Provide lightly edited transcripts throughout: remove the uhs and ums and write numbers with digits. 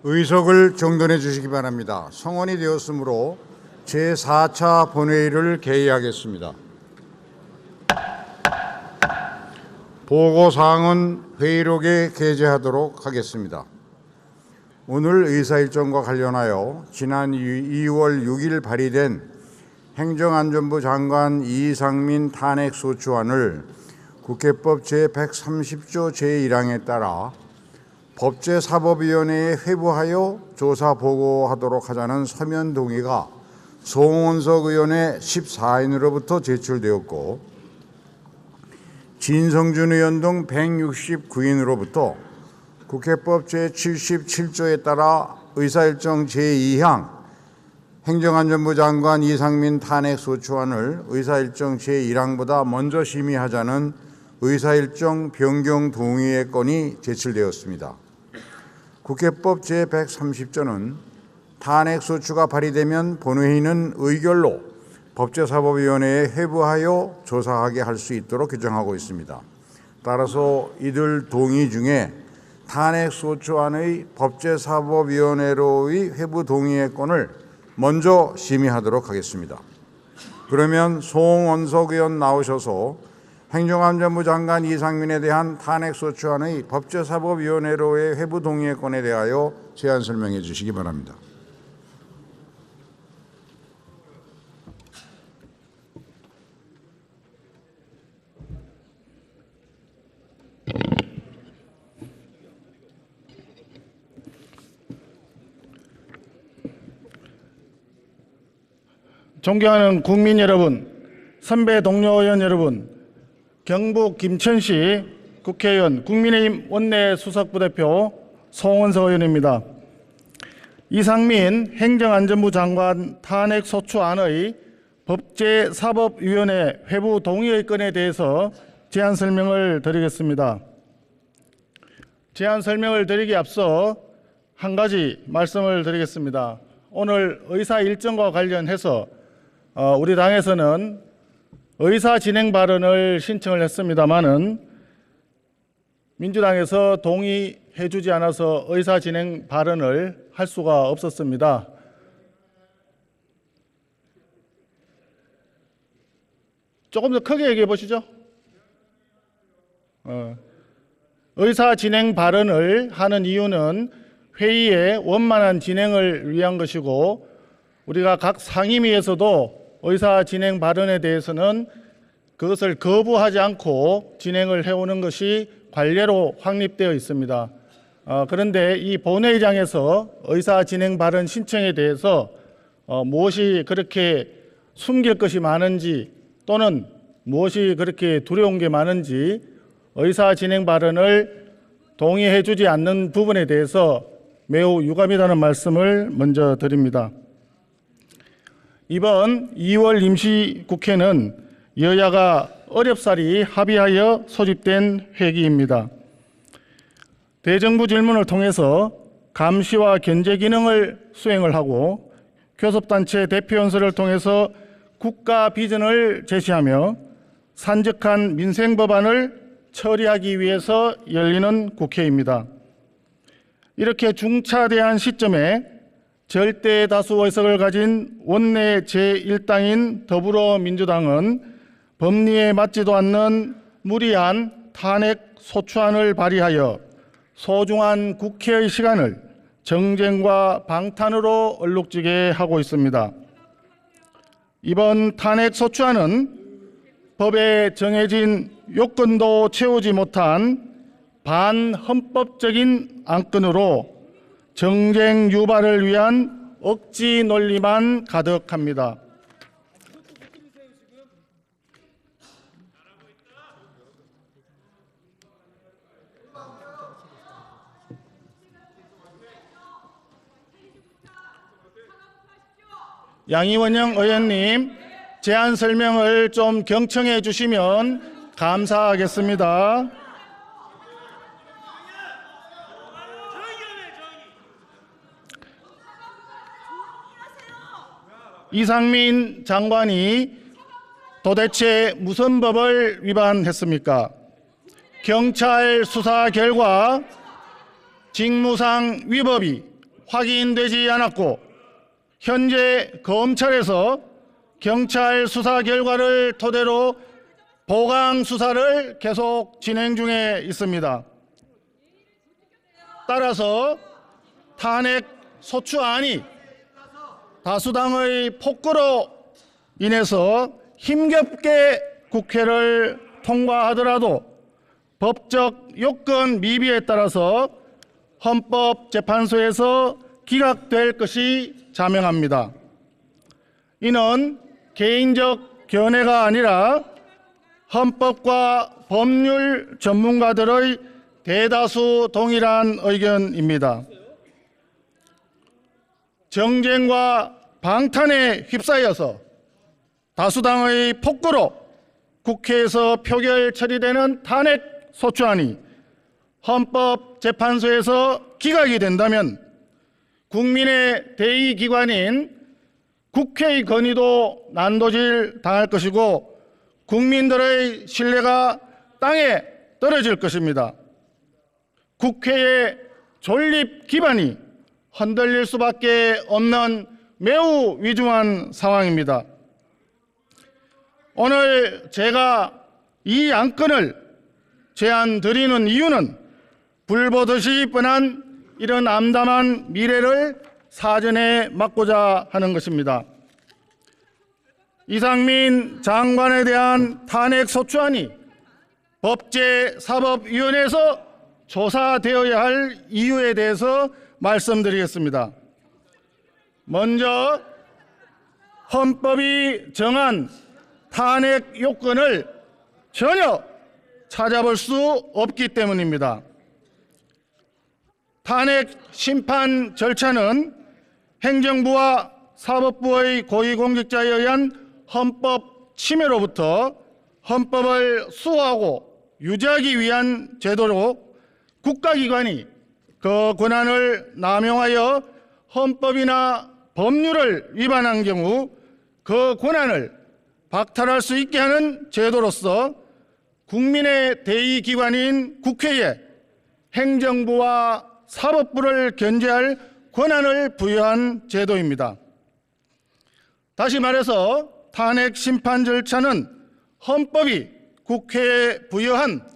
의석을 정돈해 주시기 바랍니다. 성원이 되었으므로 제4차 본회의를 개의하겠습니다. 보고사항은 회의록에 게재하도록 하겠습니다. 오늘 의사일정과 관련하여 지난 2월 6일 발의된 행정안전부 장관 이상민 탄핵소추안을 국회법 제130조 제1항에 따라 법제사법위원회에 회부하여 조사 보고하도록 하자는 서면 동의가 송원석 의원의 14인으로부터 제출되었고 진성준 의원 등 169인으로부터 국회법 제77조에 따라 의사일정 제2항 행정안전부 장관 이상민 탄핵소추안을 의사일정 제1항보다 먼저 심의하자는 의사일정 변경 동의의 건이 제출되었습니다. 국회법 제130조는 탄핵소추가 발의되면 본회의는 의결로 법제사법위원회에 회부하여 조사하게 할 수 있도록 규정하고 있습니다. 따라서 이들 동의 중에 탄핵소추안의 법제사법위원회로의 회부 동의의 건을 먼저 심의하도록 하겠습니다. 그러면 송원석 의원 나오셔서 행정안전부 장관 이상민에 대한 탄핵소추안의 법제사법위원회로의 회부 동의의 건에 대하여 제안 설명해 주시기 바랍니다. 존경하는 국민 여러분, 선배 동료 의원 여러분, 경북 김천시 국회의원 국민의힘 원내 수석부대표 송원석 의원입니다. 이상민 행정안전부 장관 탄핵소추안의 법제사법위원회 회부 동의의 건에 대해서 제안 설명을 드리겠습니다. 제안 설명을 드리기 앞서 한 가지 말씀을 드리겠습니다. 오늘 의사 일정과 관련해서 우리 당에서는 의사 진행 발언을 신청을 했습니다마는 민주당에서 동의해 주지 않아서 의사 진행 발언을 할 수가 없었습니다. 조금 더 크게 얘기해 보시죠. 의사 진행 발언을 하는 이유는 회의의 원만한 진행을 위한 것이고 우리가 각 상임위에서도 의사 진행 발언에 대해서는 그것을 거부하지 않고 진행을 해오는 것이 관례로 확립되어 있습니다. 그런데 이 본회의장에서 의사 진행 발언 신청에 대해서 무엇이 그렇게 숨길 것이 많은지 또는 무엇이 그렇게 두려운 게 많은지 의사 진행 발언을 동의해 주지 않는 부분에 대해서 매우 유감이라는 말씀을 먼저 드립니다. 이번 2월 임시국회는 여야가 어렵사리 합의하여 소집된 회기입니다. 대정부 질문을 통해서 감시와 견제 기능을 수행을 하고 교섭단체 대표연설을 통해서 국가 비전을 제시하며 산적한 민생 법안을 처리하기 위해서 열리는 국회입니다. 이렇게 중차대한 시점에 절대 다수 의석을 가진 원내 제1당인 더불어민주당은 법리에 맞지도 않는 무리한 탄핵 소추안을 발의하여 소중한 국회의 시간을 정쟁과 방탄으로 얼룩지게 하고 있습니다. 이번 탄핵 소추안은 법에 정해진 요건도 채우지 못한 반헌법적인 안건으로 정쟁 유발을 위한 억지 논리만 가득합니다. 양이원영 의원님, 제안 설명을 좀 경청해 주시면 감사하겠습니다. 이상민 장관이 도대체 무슨 법을 위반했습니까? 경찰 수사 결과 직무상 위법이 확인되지 않았고 현재 검찰에서 경찰 수사 결과를 토대로 보강 수사를 계속 진행 중에 있습니다. 따라서 탄핵 소추안이 다수당의 폭거로 인해서 힘겹게 국회를 통과하더라도 법적 요건 미비에 따라서 헌법재판소에서 기각될 것이 자명합니다. 이는 개인적 견해가 아니라 헌법과 법률 전문가들의 대다수 동일한 의견입니다. 정쟁과 방탄에 휩싸여서 다수당의 폭거로 국회에서 표결 처리되는 탄핵 소추안이 헌법재판소에서 기각이 된다면 국민의 대의기관인 국회의 건의도 난도질 당할 것이고 국민들의 신뢰가 땅에 떨어질 것입니다. 국회의 존립 기반이 흔들릴 수밖에 없는 매우 위중한 상황입니다. 오늘 제가 이 안건을 제안드리는 이유는 불보듯이 뻔한 이런 암담한 미래를 사전에 막고자 하는 것입니다. 이상민 장관에 대한 탄핵 소추안이 법제사법위원회에서 조사되어야 할 이유에 대해서 말씀드리겠습니다. 먼저 헌법이 정한 탄핵 요건을 전혀 찾아볼 수 없기 때문입니다. 탄핵 심판 절차는 행정부와 사법부의 고위공직자에 의한 헌법 침해로부터 헌법을 수호하고 유지하기 위한 제도로 국가기관이 그 권한을 남용하여 헌법이나 법률을 위반한 경우 그 권한을 박탈할 수 있게 하는 제도로서 국민의 대의기관인 국회에 행정부와 사법부를 견제할 권한을 부여한 제도입니다. 다시 말해서 탄핵 심판 절차는 헌법이 국회에 부여한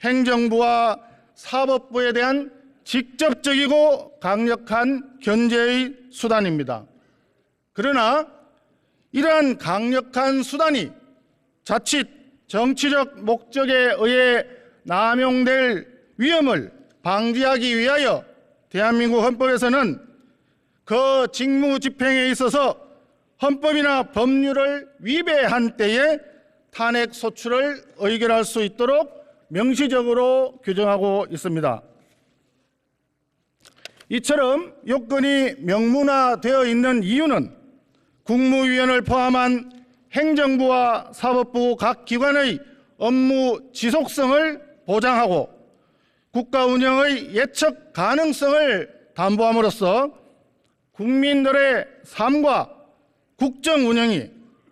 행정부와 사법부에 대한 직접적이고 강력한 견제의 수단입니다. 그러나 이러한 강력한 수단이 자칫 정치적 목적에 의해 남용될 위험을 방지하기 위하여 대한민국 헌법에서는 그 직무 집행에 있어서 헌법이나 법률을 위배한 때에 탄핵 소추를 의결할 수 있도록 명시적으로 규정하고 있습니다. 이처럼 요건이 명문화되어 있는 이유는 국무위원을 포함한 행정부와 사법부 각 기관의 업무 지속성을 보장하고 국가 운영의 예측 가능성을 담보함으로써 국민들의 삶과 국정 운영이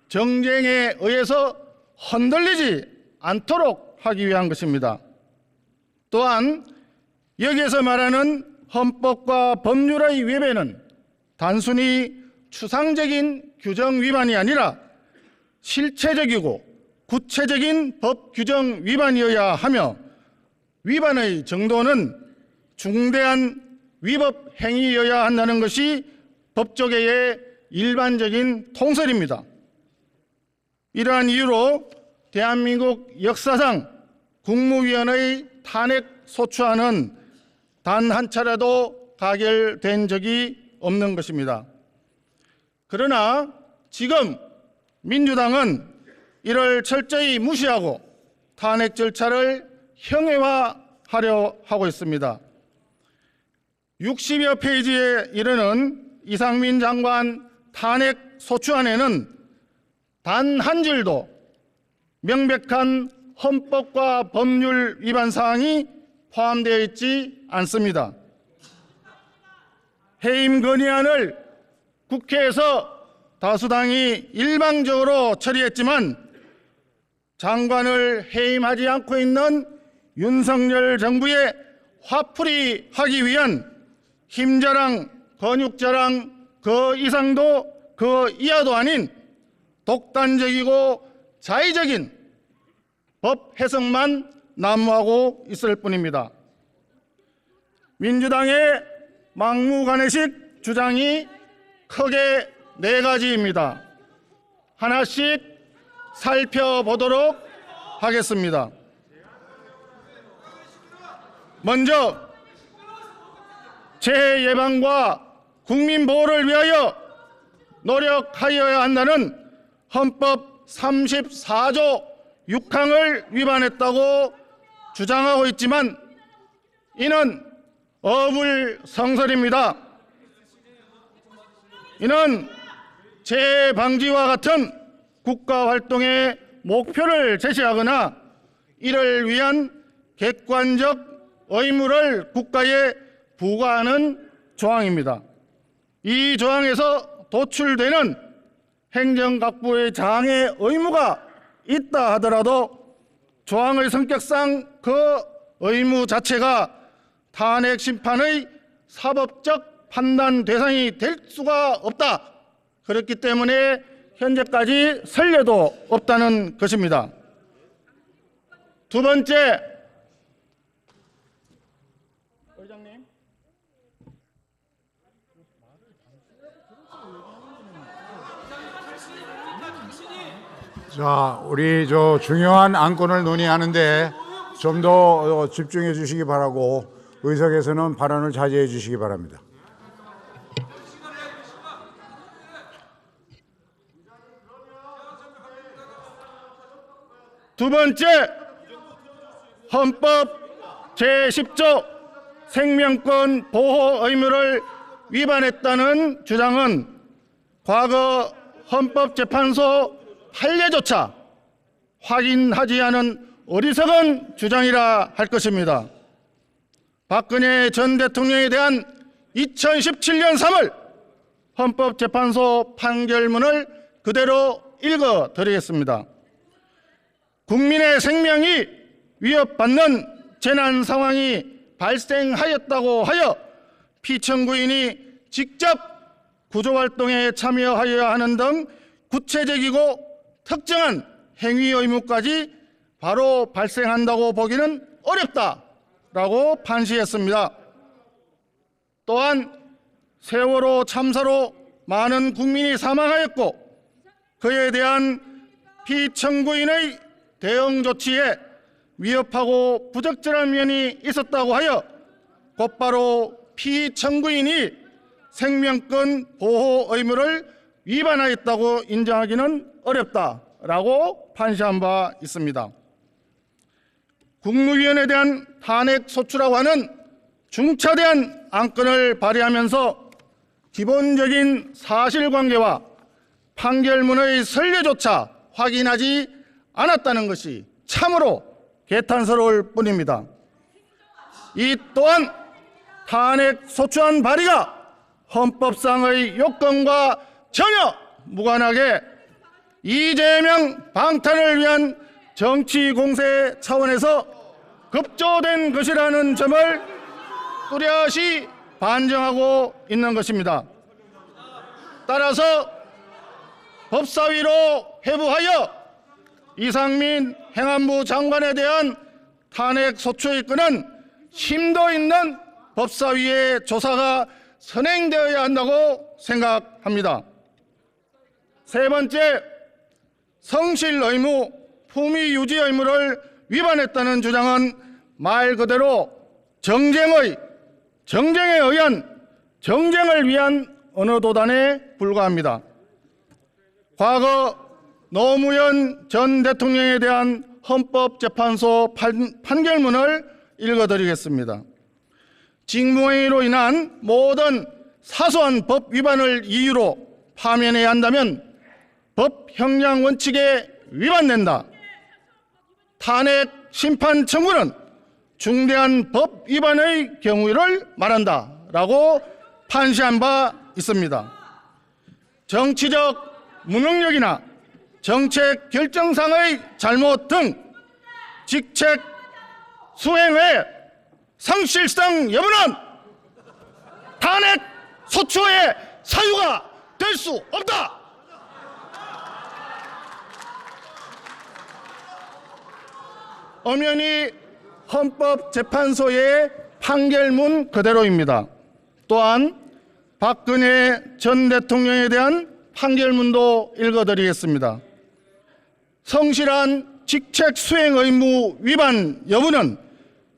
정쟁에 의해서 흔들리지 않도록 하기 위한 것입니다. 또한 여기에서 말하는 헌법과 법률의 위배는 단순히 추상적인 규정 위반이 아니라 실체적이고 구체적인 법 규정 위반이어야 하며 위반의 정도는 중대한 위법 행위여야 한다는 것이 법조계의 일반적인 통설입니다. 이러한 이유로 대한민국 역사상 국무위원의 탄핵 소추안은 단 한 차례도 가결된 적이 없는 것입니다. 그러나 지금 민주당은 이를 철저히 무시하고 탄핵 절차를 형해화하려 하고 있습니다. 60여 페이지에 이르는 이상민 장관 탄핵 소추안에는 단 한 줄도 명백한 헌법과 법률 위반 사항이 포함되어 있지 않습니다. 해임 건의안을 국회에서 다수당이 일방적으로 처리했지만 장관을 해임하지 않고 있는 윤석열 정부에 화풀이하기 위한 힘자랑 근육자랑 그 이상도 그 이하도 아닌 독단적이고 자의적인 법 해석만 난무하고 있을 뿐입니다. 민주당의 막무가내식 주장이 크게 네 가지입니다. 하나씩 살펴보도록 하겠습니다. 먼저 재해 예방과 국민 보호를 위하여 노력하여야 한다는 헌법 34조 6항을 위반했다고 주장하고 있지만 이는 어불성설입니다. 이는 재해 방지와 같은 국가 활동의 목표를 제시하거나 이를 위한 객관적 의무를 국가에 부과하는 조항입니다. 이 조항에서 도출되는 행정각부의 장의 의무가 있다 하더라도 조항의 성격상 그 의무 자체가 탄핵 심판의 사법적 판단 대상이 될 수가 없다. 그렇기 때문에 현재까지 선례도 없다는 것입니다. 두 번째, 의장님. 자, 우리 중요한 안건을 논의하는데 좀 더 집중해 주시기 바라고 의석에서는 발언을 자제해 주시기 바랍니다. 두 번째, 헌법 제10조 생명권 보호 의무를 위반했다는 주장은 과거 헌법재판소 판례조차 확인하지 않은 어리석은 주장이라 할 것입니다. 박근혜 전 대통령에 대한 2017년 3월 헌법재판소 판결문을 그대로 읽어드리겠습니다. 국민의 생명이 위협받는 재난 상황이 발생하였다고 하여 피청구인이 직접 구조활동에 참여하여야 하는 등 구체적이고 특정한 행위 의무까지 바로 발생한다고 보기는 어렵다라고 판시했습니다. 또한 세월호 참사로 많은 국민이 사망하였고 그에 대한 피청구인의 대응 조치에 위협하고 부적절한 면이 있었다고 하여 곧바로 피청구인이 생명권 보호 의무를 위반하였다고 인정하기는 어렵다라고 판시한 바 있습니다. 국무위원에 대한 탄핵 소추라고 하는 중차대한 안건을 발의하면서 기본적인 사실관계와 판결문의 선례조차 확인하지 않았다는 것이 참으로 개탄스러울 뿐입니다. 이 또한 탄핵 소추안 발의가 헌법상의 요건과 전혀 무관하게 이재명 방탄을 위한 정치 공세 차원에서 급조된 것이라는 점을 뚜렷이 반증하고 있는 것입니다. 따라서 법사위로 회부하여 이상민 행안부 장관에 대한 탄핵 소추의 건은 심도 있는 법사위의 조사가 선행되어야 한다고 생각합니다. 세 번째, 성실 의무, 품위 유지 의무를 위반했다는 주장은 말 그대로 정쟁에 의한 정쟁을 위한 언어도단에 불과합니다. 과거 노무현 전 대통령에 대한 헌법재판소 판결문을 읽어드리겠습니다. 직무행위로 인한 모든 사소한 법 위반을 이유로 파면해야 한다면 법 형량 원칙에 위반된다. 탄핵 심판 청구는 중대한 법 위반의 경우를 말한다 라고 판시한 바 있습니다. 정치적 무능력이나 정책 결정상의 잘못 등 직책 수행 외 성실성 여부는 탄핵 소추의 사유가 될 수 없다. 엄연히 헌법재판소의 판결문 그대로입니다. 또한 박근혜 전 대통령에 대한 판결문도 읽어드리겠습니다. 성실한 직책 수행 의무 위반 여부는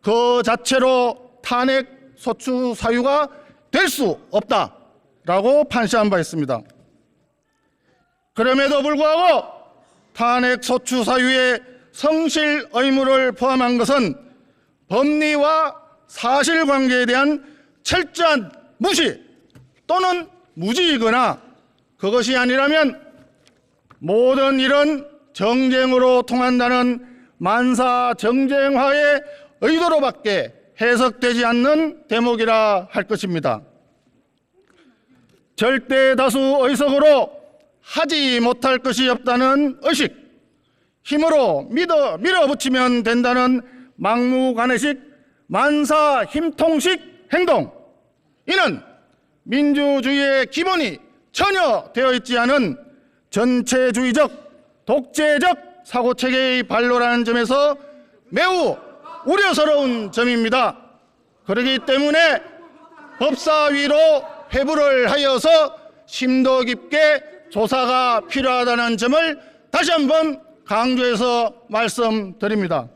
그 자체로 탄핵 소추 사유가 될 수 없다라고 판시한 바 있습니다. 그럼에도 불구하고 탄핵 소추 사유에 성실 의무를 포함한 것은 법리와 사실관계에 대한 철저한 무시 또는 무지이거나 그것이 아니라면 모든 일은 정쟁으로 통한다는 만사 정쟁화의 의도로밖에 해석되지 않는 대목이라 할 것입니다. 절대 다수 의석으로 하지 못할 것이 없다는 의식, 힘으로 밀어붙이면 된다는 막무가내식 만사 힘통식 행동, 이는 민주주의의 기본이 전혀 되어 있지 않은 전체주의적 독재적 사고체계의 발로라는 점에서 매우 우려스러운 점입니다. 그렇기 때문에 법사위로 회부를 하여서 심도 깊게 조사가 필요하다는 점을 다시 한번 강조해서 말씀드립니다.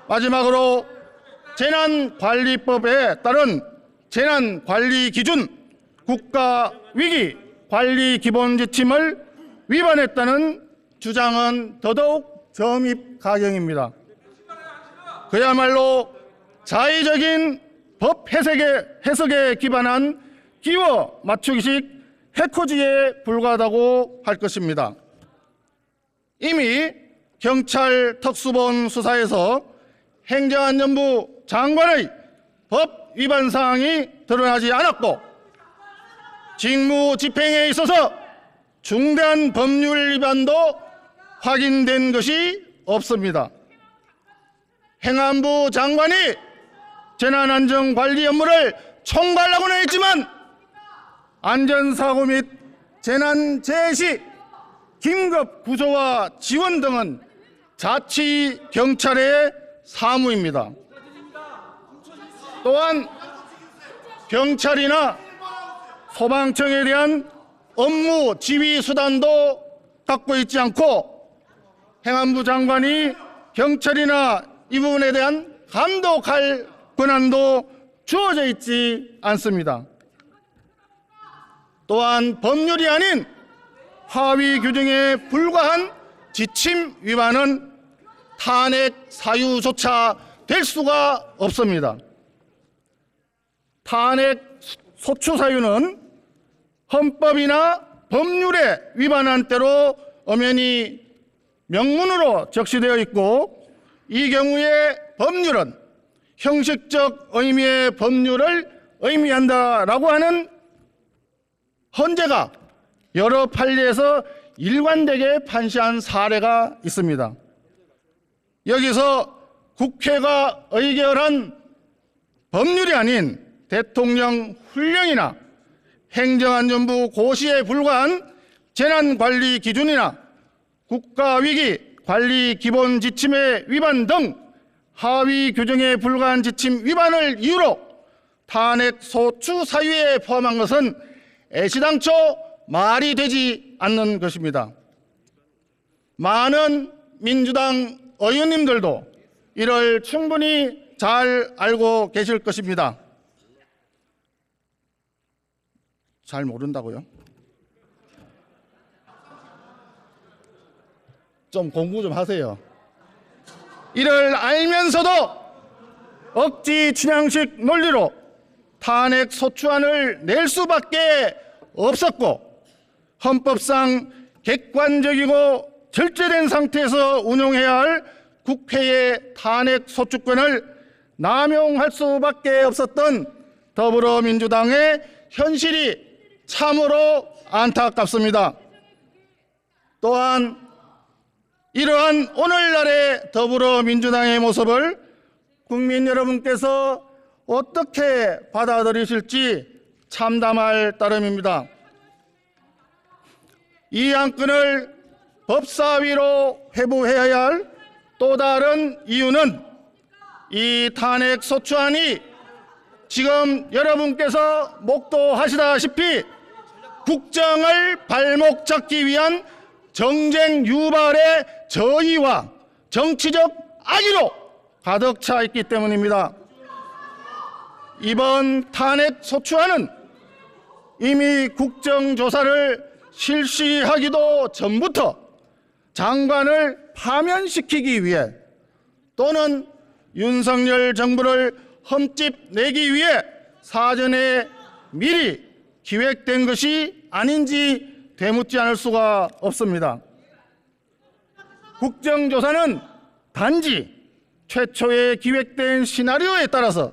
마지막으로 재난관리법에 따른 재난관리기준 국가위기관리기본지침을 위반했다는 주장은 더더욱 점입가경입니다. 그야말로 자의적인 법 해석에 기반한 끼워 맞추기식 해코지에 불과하다고 할 것입니다. 이미 경찰 특수본 수사에서 행정안전부 장관의 법 위반 사항이 드러나지 않았고 직무 집행에 있어서 중대한 법률 위반도 확인된 것이 없습니다. 행안부 장관이 재난안전관리 업무를 총괄하고는 했지만 안전사고 및 재난재해 시 긴급 구조와 지원 등은 자치경찰의 사무입니다. 또한 경찰이나 소방청에 대한 업무 지휘 수단도 갖고 있지 않고 행안부 장관이 경찰이나 이 부분에 대한 감독할 권한도 주어져 있지 않습니다. 또한 법률이 아닌 하위 규정에 불과한 지침 위반은 탄핵 사유조차 될 수가 없습니다. 탄핵 소추 사유는 헌법이나 법률에 위반한 때로 엄연히 명문으로 적시되어 있고 이 경우에 법률은 형식적 의미의 법률을 의미한다라고 하는 헌재가 여러 판례에서 일관되게 판시한 사례가 있습니다. 여기서 국회가 의결한 법률이 아닌 대통령 훈령이나 행정안전부 고시에 불과한 재난관리 기준이나 국가위기관리기본지침의 위반 등 하위 규정에 불과한 지침 위반을 이유로 탄핵 소추 사유에 포함한 것은 애시당초 말이 되지 않는 것입니다. 많은 민주당 의원님들도 이를 충분히 잘 알고 계실 것입니다. 잘 모른다고요? 좀 공부 좀 하세요. 이를 알면서도 억지 춘향식 논리로 탄핵 소추안을 낼 수밖에 없었고 헌법상 객관적이고 절제된 상태에서 운용해야 할 국회의 탄핵 소추권을 남용할 수밖에 없었던 더불어민주당의 현실이 참으로 안타깝습니다. 또한 이러한 오늘날의 더불어민주당의 모습을 국민 여러분께서 어떻게 받아들이실지 참담할 따름입니다. 이 안건을 법사위로 회부해야 할 또 다른 이유는 이 탄핵 소추안이 지금 여러분께서 목도하시다시피 국정을 발목 잡기 위한 정쟁 유발의 저의와 정치적 악의로 가득 차 있기 때문입니다. 이번 탄핵 소추안은 이미 국정조사를 실시하기도 전부터 장관을 파면시키기 위해 또는 윤석열 정부를 흠집내기 위해 사전에 미리 기획된 것이 아닌지 되묻지 않을 수가 없습니다. 국정조사는 단지 최초에 기획된 시나리오에 따라서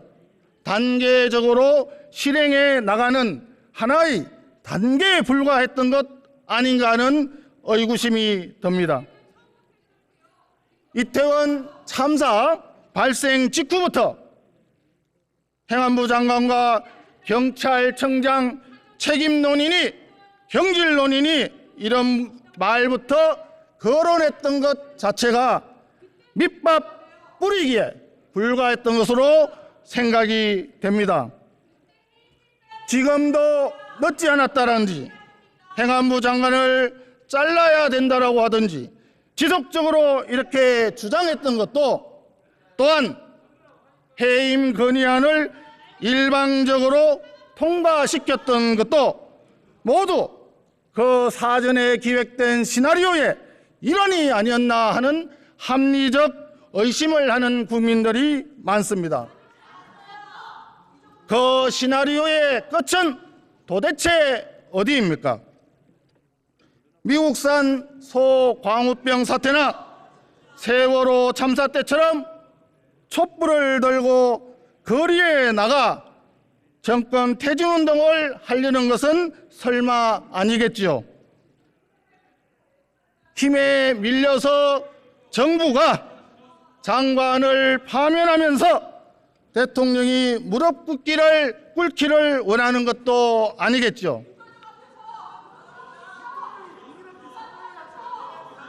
단계적으로 실행해 나가는 하나의 단계에 불과했던 것 아닌가 하는 의구심이 듭니다. 이태원 참사 발생 직후부터 행안부 장관과 경찰청장 책임 논의니 경질 논의니 이런 말부터 거론했던 것 자체가 밑밥 뿌리기에 불과했던 것으로 생각이 됩니다. 지금도 늦지 않았다든지 행안부 장관을 잘라야 된다라고 하든지 지속적으로 이렇게 주장했던 것도 또한 해임 건의안을 일방적으로 통과시켰던 것도 모두 그 사전에 기획된 시나리오의 일환이 아니었나 하는 합리적 의심을 하는 국민들이 많습니다. 그 시나리오의 끝은 도대체 어디입니까? 미국산 소광우병 사태나 세월호 참사 때처럼 촛불을 들고 거리에 나가 정권 퇴진운동을 하려는 것은 설마 아니겠지요. 힘에 밀려서 정부가 장관을 파면하면서 대통령이 무릎 꿇기를 원하는 것도 아니겠죠.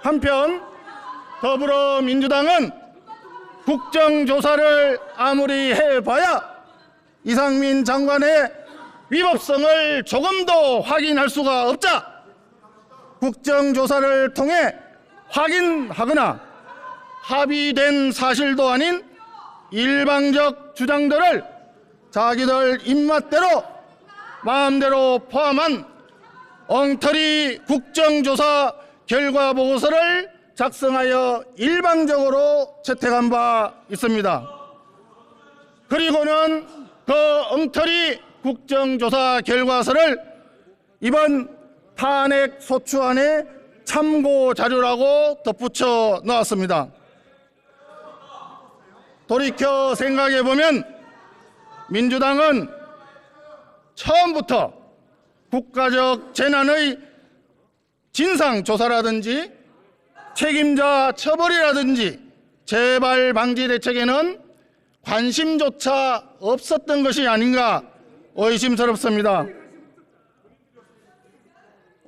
한편 더불어민주당은 국정조사를 아무리 해봐야 이상민 장관의 위법성을 조금도 확인할 수가 없자 국정조사를 통해 확인하거나 합의된 사실도 아닌 일방적 주장들을 자기들 입맛대로 마음대로 포함한 엉터리 국정조사 결과 보고서를 작성하여 일방적으로 채택한 바 있습니다. 그리고는 그 엉터리 국정조사 결과서를 이번 탄핵 소추안의 참고 자료라고 덧붙여 놓았습니다. 돌이켜 생각해 보면 민주당은 처음부터 국가적 재난의 진상조사라든지 책임자 처벌이라든지 재발 방지 대책에는 관심조차 없었던 것이 아닌가 의심스럽습니다.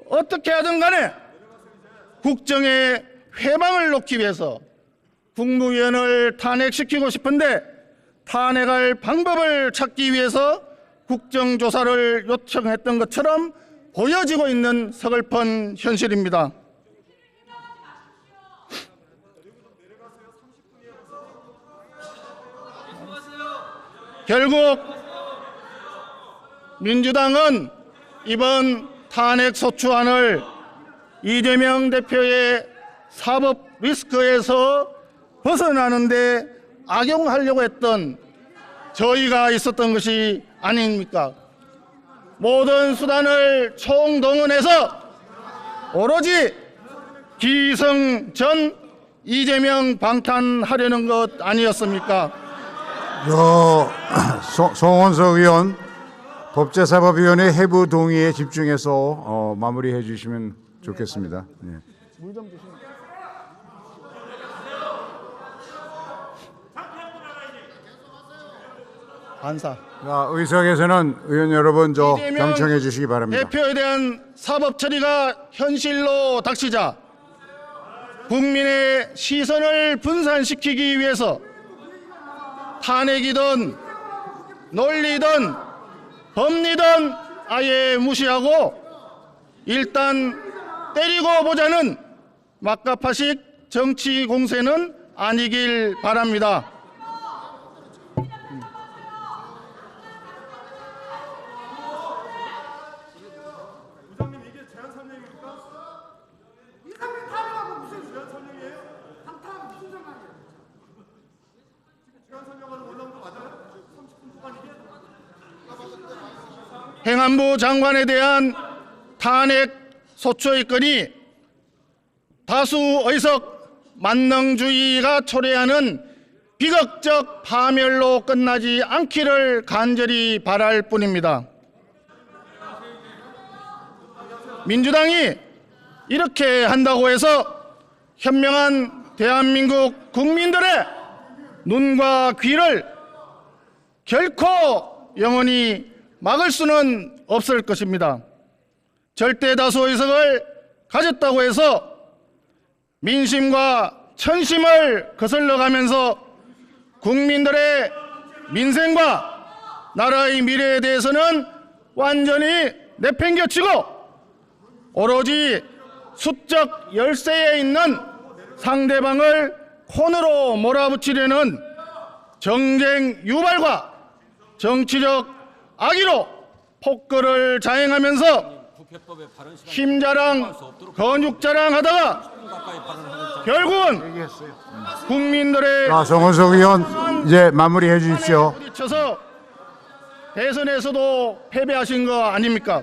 어떻게 하든 간에 국정의 회방을 놓기 위해서 국무위원을 탄핵시키고 싶은데 탄핵할 방법을 찾기 위해서 국정조사를 요청했던 것처럼 보여지고 있는 서글픈 현실입니다. 결국 민주당은 이번 탄핵 소추안을 이재명 대표의 사법 리스크에서 벗어나는데 악용하려고 했던 저희가 있었던 것이 아닙니까? 모든 수단을 총동원해서 오로지 기성전 이재명 방탄하려는 것 아니었습니까? 송원석 의원 법제사법위원회 해부 동의에 집중해서 마무리해 주시면 좋겠습니다. 네. 물 좀 주시면. 반사. 자, 의석에서는 의원 여러분 이재명 경청해 주시기 바랍니다. 대표에 대한 사법 처리가 현실로 닥치자 국민의 시선을 분산시키기 위해서 탄핵이든 논리든 법리든 아예 무시하고 일단 때리고 보자는 막가파식 정치 공세는 아니길 바랍니다. 이상민 탄핵하고 무슨 주연 설명이에요? 방탄 무슨 설명이에요? 지금 주연 설명하는 올라온 거 맞아요? 30분 동안 이게? 행안부 장관에 대한 탄핵 소추의 건이 다수 의석 만능주의가 초래하는 비극적 파멸로 끝나지 않기를 간절히 바랄 뿐입니다. 민주당이 이렇게 한다고 해서 현명한 대한민국 국민들의 눈과 귀를 결코 영원히 막을 수는 없을 것입니다. 절대 다수 의석을 가졌다고 해서 민심과 천심을 거슬러가면서 국민들의 민생과 나라의 미래에 대해서는 완전히 내팽겨치고 오로지 수적 열세에 있는 상대방을 콘으로 몰아붙이려는 정쟁 유발과 정치적 악의로 폭거를 자행하면서 힘자랑 근육자랑 하다가 결국은 국민들의 자, 송원석 의원 이제 마무리해 주십시오. 부딪혀서 대선에서도 패배하신 거 아닙니까?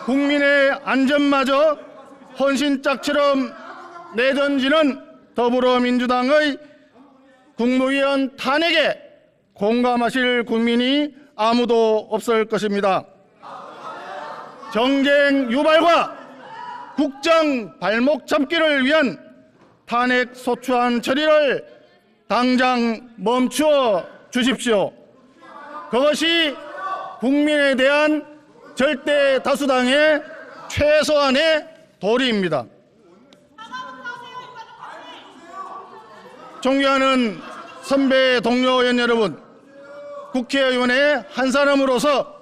국민의 안전마저 헌신짝처럼 내던지는 더불어민주당의 국무위원 탄핵에 공감하실 국민이 아무도 없을 것입니다. 정쟁 유발과 국정 발목 잡기를 위한 탄핵 소추안 처리를 당장 멈추어 주십시오. 그것이 국민에 대한 절대 다수당의 최소한의 도리입니다. 존경하는 선배 동료 의원 여러분, 국회의원의 한 사람으로서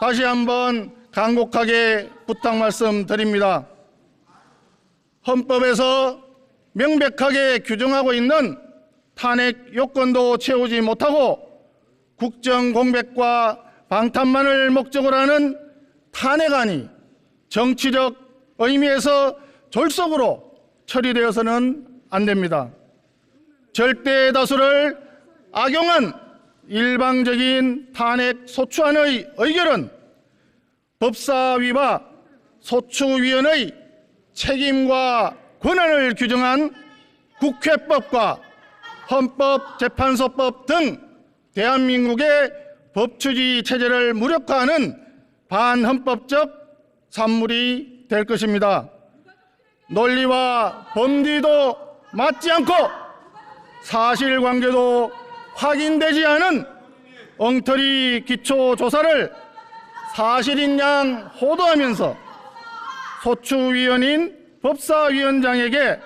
다시 한번 간곡하게 부탁 말씀드립니다. 헌법에서 명백하게 규정하고 있는 탄핵 요건도 채우지 못하고 국정 공백과 방탄만을 목적으로 하는 탄핵안이 정치적 의미에서 졸속으로 처리되어서는 안 됩니다. 절대 다수를 악용한 일방적인 탄핵 소추안의 의결은 법사위와 소추위원의 책임과 권한을 규정한 국회법과 헌법재판소법 등 대한민국의 법치주의 체제를 무력화하는 반헌법적 산물이 될 것입니다. 논리와 법리도 맞지 않고 사실관계도 확인되지 않은 엉터리 기초조사를 사실인 양 호도하면서 소추위원인 법사위원장에게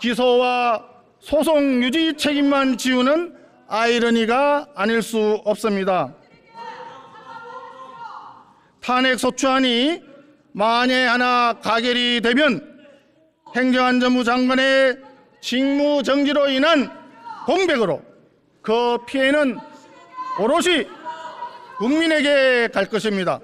기소와 소송 유지 책임만 지우는 아이러니가 아닐 수 없습니다. 탄핵 소추안이 만에 하나 가결이 되면 행정안전부 장관의 직무 정지로 인한 공백으로 그 피해는 오롯이 국민에게 갈 것입니다.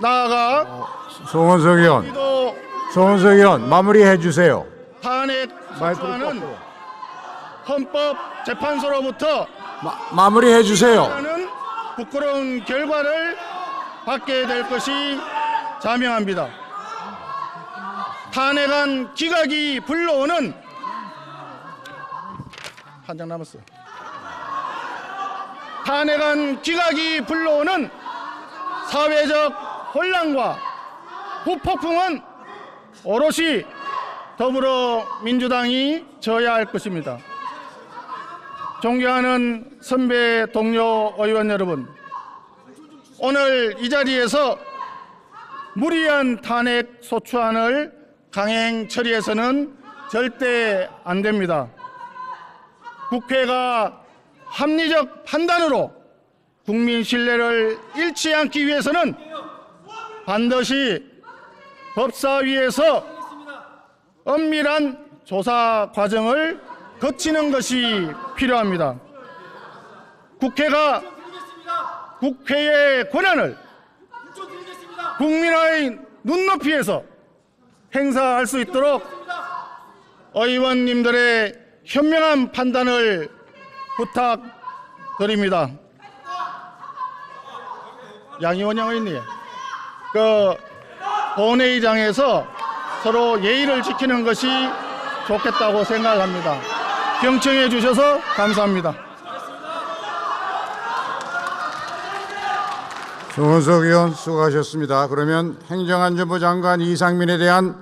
나아가 송원석 의원, 또 송원석 의원 마무리해 주세요. 탄핵 소추안은 헌법재판소로부터 마무리해 주세요. 하는 부끄러운 결과를 받게 될 것이 자명합니다. 탄핵안 기각이 불러오는 한 장 남았어요. 탄핵안 기각이 불러오는 사회적 혼란과 후폭풍은 오롯이 더불어민주당이 져야 할 것입니다. 존경하는 선배 동료 의원 여러분, 오늘 이 자리에서 무리한 탄핵 소추안을 강행 처리해서는 절대 안 됩니다. 국회가 합리적 판단으로 국민 신뢰를 잃지 않기 위해서는 반드시 법사위에서 엄밀한 조사 과정을 거치는 것이 필요합니다. 국회가 국회의 권한을 국민의 눈높이에서 행사할 수 있도록 의원님들의 현명한 판단을 부탁드립니다. 양이원영 의원님, 본회의장에서 서로 예의를 지키는 것이 좋겠다고 생각합니다. 경청해 주셔서 감사합니다. 송원석 의원 수고하셨습니다. 그러면 행정안전부 장관 이상민에 대한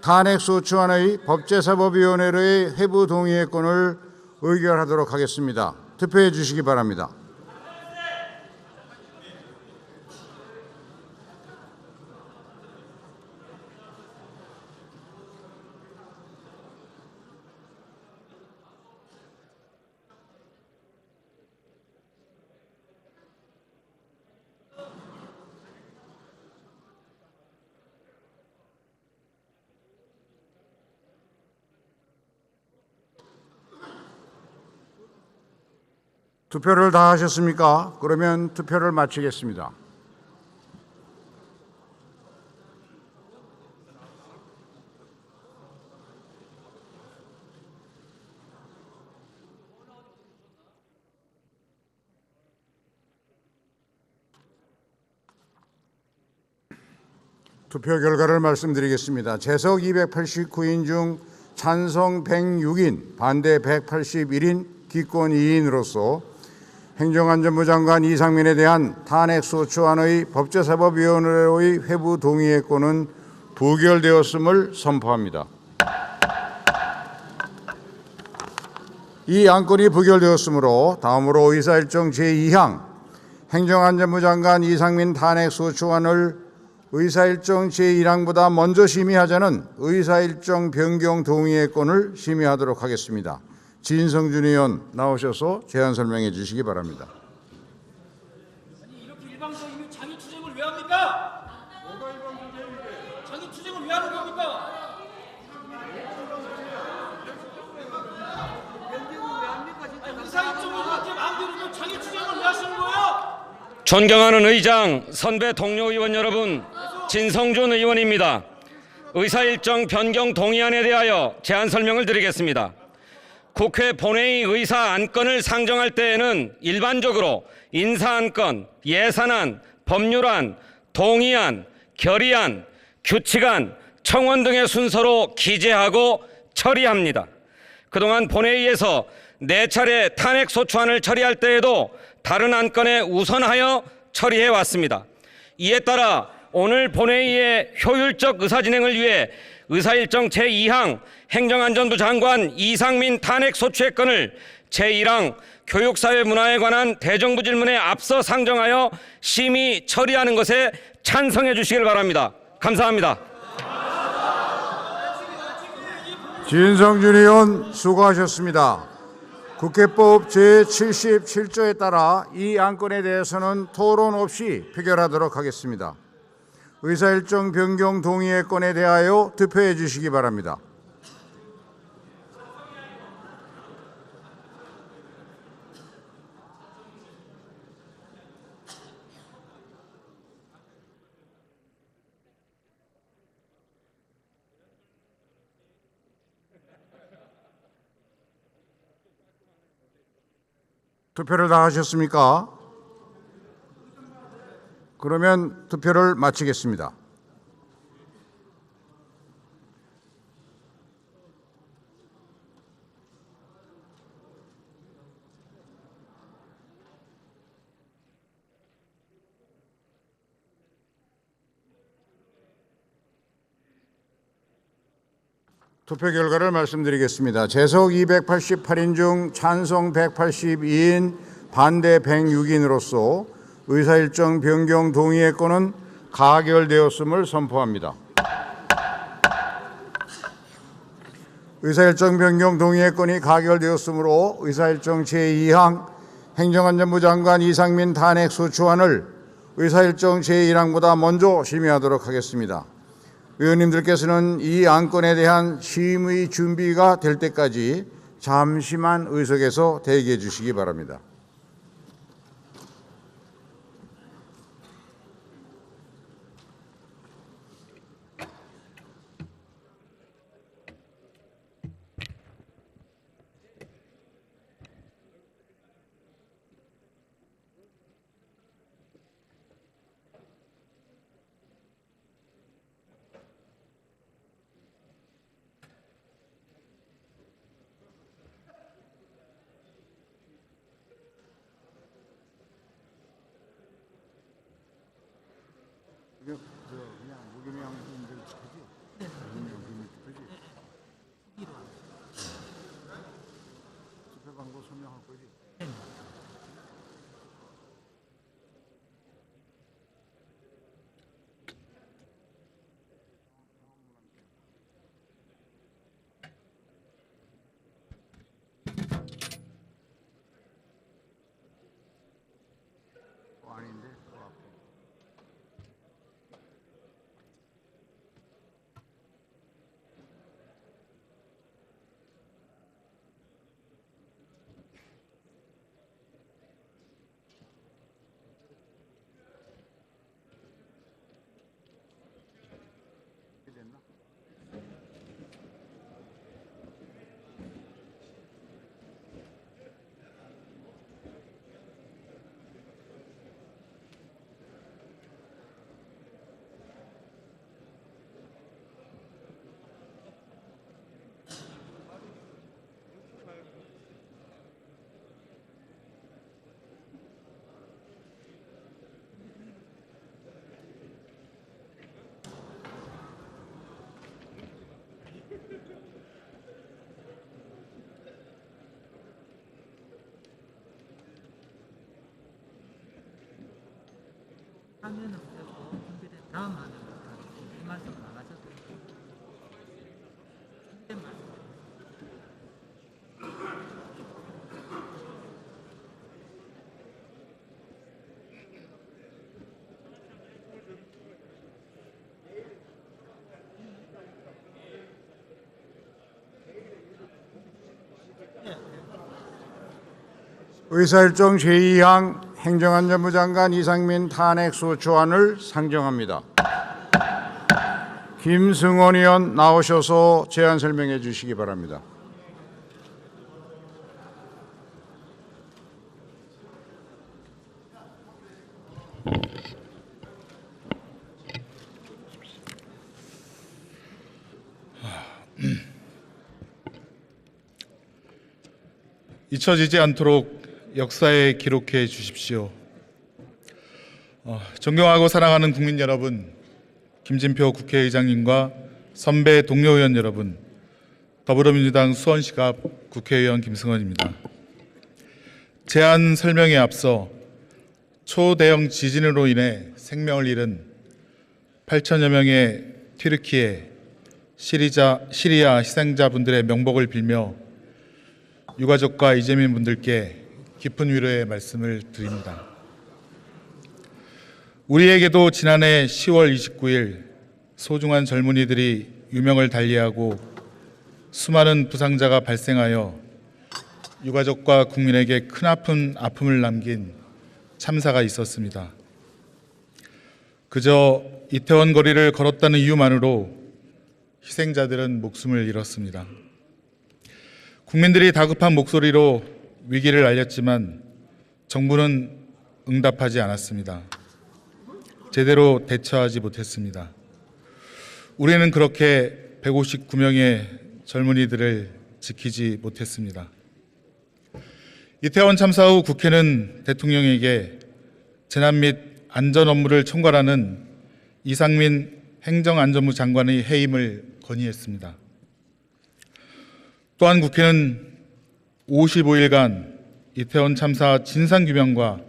탄핵소추안의 법제사법위원회의 회부 동의의 건을 의결하도록 하겠습니다. 투표해 주시기 바랍니다. 투표를 다 하셨습니까? 그러면 투표를 마치겠습니다. 투표 결과를 말씀드리겠습니다. 재석 289인 중 찬성 106인, 반대 181인, 기권 2인으로서 행정안전부 장관 이상민에 대한 탄핵소추안의 법제사법위원회의 회부 동의의 건은 부결되었음을 선포합니다. 이 안건이 부결되었으므로 다음으로 의사일정 제2항 행정안전부 장관 이상민 탄핵소추안을 의사일정 제1항보다 먼저 심의하자는 의사일정 변경 동의의 건을 심의하도록 하겠습니다. 진성준 의원 나오셔서 제안 설명해 주시기 바랍니다. 아니 이렇게 일방적이면 장애 투쟁을 왜 합니까? 뭐가 일방적이에요 이게? 장애 투쟁을 왜 하는 겁니까? 아니 의사일정을 그렇게 마음대로 장애 투쟁을 왜 하시는 거예요? 존경하는 의장, 선배 동료 의원 여러분, 진성준 의원입니다. 의사일정 변경 동의안에 대하여 제안 설명을 드리겠습니다. 국회 본회의 의사 안건을 상정할 때에는 일반적으로 인사안건, 예산안, 법률안, 동의안, 결의안, 규칙안, 청원 등의 순서로 기재하고 처리합니다. 그동안 본회의에서 4차례 탄핵소추안을 처리할 때에도 다른 안건에 우선하여 처리해 왔습니다. 이에 따라 오늘 본회의의 효율적 의사진행을 위해 의사일정 제2항 행정안전부 장관 이상민 탄핵소추의 건을 제1항 교육사회문화에 관한 대정부 질문에 앞서 상정하여 심의 처리하는 것에 찬성해 주시길 바랍니다. 감사합니다. 진성준 의원 수고하셨습니다. 국회법 제77조에 따라 이 안건에 대해서는 토론 없이 표결하도록 하겠습니다. 의사일정 변경 동의의 건에 대하여 투표해 주시기 바랍니다. 투표를 다 하셨습니까? 그러면 투표를 마치겠습니다. 투표 결과를 말씀드리겠습니다. 재석 288인 중 찬성 182인, 반대 106인으로서 의사일정 변경 동의의 건은 가결되었음을 선포합니다. 의사일정 변경 동의의 건이 가결되었으므로 의사일정 제2항 행정안전부 장관 이상민 탄핵 소추안을 의사일정 제1항보다 먼저 심의하도록 하겠습니다. 의원님들께서는 이 안건에 대한 심의 준비가 될 때까지 잠시만 의석에서 대기해 주시기 바랍니다. 하면은 되고 준비된 다음 하는 이 말씀 나가셔도 준비된 말씀. 의사일정 제2항 행정안전부 장관 이상민 탄핵 소추안을 상정합니다. 김승원 의원 나오셔서 제안 설명해 주시기 바랍니다. 잊혀지지 않도록 역사에 기록해 주십시오. 존경하고 사랑하는 국민 여러분, 김진표 국회의장님과 선배 동료 의원 여러분, 더불어민주당 수원시갑 국회의원 김승원입니다. 제안 설명에 앞서 초대형 지진으로 인해 생명을 잃은 8천여 명의 튀르키예, 시리아 희생자분들의 명복을 빌며 유가족과 이재민 분들께 깊은 위로의 말씀을 드립니다. 우리에게도 지난해 10월 29일 소중한 젊은이들이 유명을 달리하고 수많은 부상자가 발생하여 유가족과 국민에게 큰 아픔을 남긴 참사가 있었습니다. 그저 이태원 거리를 걸었다는 이유만으로 희생자들은 목숨을 잃었습니다. 국민들이 다급한 목소리로 위기를 알렸지만 정부는 응답하지 않았습니다. 제대로 대처하지 못했습니다. 우리는 그렇게 159명의 젊은이들을 지키지 못했습니다. 이태원 참사 후 국회는 대통령에게 재난 및 안전 업무를 총괄하는 이상민 행정안전부 장관의 해임을 건의했습니다. 또한 국회는 55일간 이태원 참사 진상규명과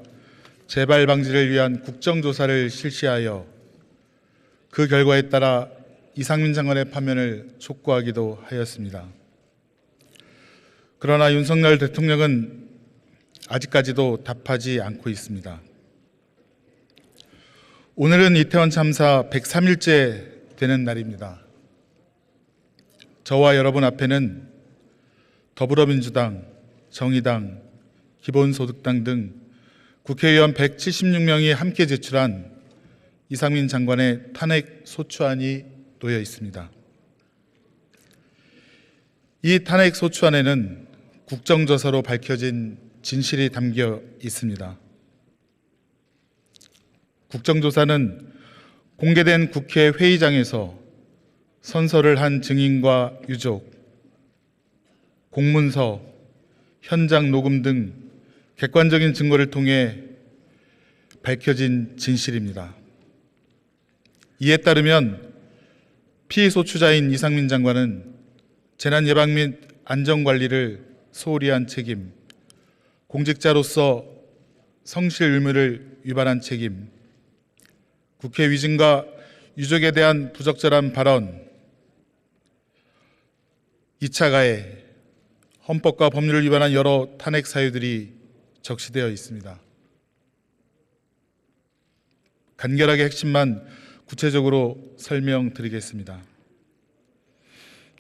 재발 방지를 위한 국정조사를 실시하여 그 결과에 따라 이상민 장관의 파면을 촉구하기도 하였습니다. 그러나 윤석열 대통령은 아직까지도 답하지 않고 있습니다. 오늘은 이태원 참사 103일째 되는 날입니다. 저와 여러분 앞에는 더불어민주당, 정의당, 기본소득당 등 국회의원 176명이 함께 제출한 이상민 장관의 탄핵 소추안이 놓여 있습니다. 이 탄핵 소추안에는 국정조사로 밝혀진 진실이 담겨 있습니다. 국정조사는 공개된 국회 회의장에서 선서를 한 증인과 유족, 공문서, 현장 녹음 등 객관적인 증거를 통해 밝혀진 진실입니다. 이에 따르면 피소추자인 이상민 장관은 재난 예방 및 안전 관리를 소홀히 한 책임, 공직자로서 성실 의무를 위반한 책임, 국회 위증과 유족에 대한 부적절한 발언, 2차 가해, 헌법과 법률을 위반한 여러 탄핵 사유들이 적시되어 있습니다. 간결하게 핵심만 구체적으로 설명드리겠습니다.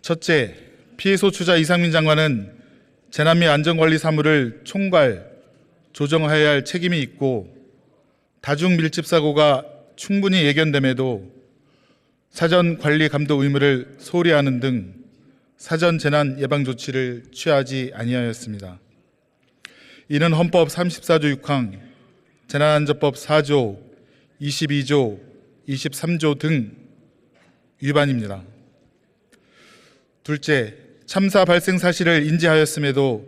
첫째, 피해소추자 이상민 장관은 재난 및 안전관리 사무를 총괄, 조정해야 할 책임이 있고 다중 밀집 사고가 충분히 예견됨에도 사전 관리 감독 의무를 소홀히 하는 등 사전 재난 예방 조치를 취하지 아니하였습니다. 이는 헌법 34조 6항, 재난안전법 4조, 22조, 23조 등 위반입니다. 둘째, 참사 발생 사실을 인지하였음에도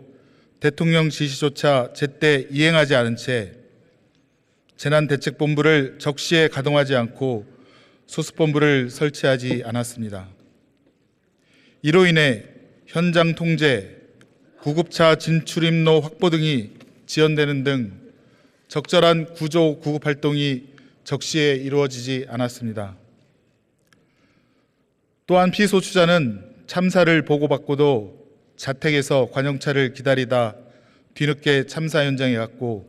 대통령 지시조차 제때 이행하지 않은 채 재난대책본부를 적시에 가동하지 않고 소수본부를 설치하지 않았습니다. 이로 인해 현장 통제, 구급차 진출입로 확보 등이 지연되는 등 적절한 구조 구급 활동이 적시에 이루어지지 않았습니다. 또한 피소추자는 참사를 보고받고도 자택에서 관용차를 기다리다 뒤늦게 참사 현장에 갔고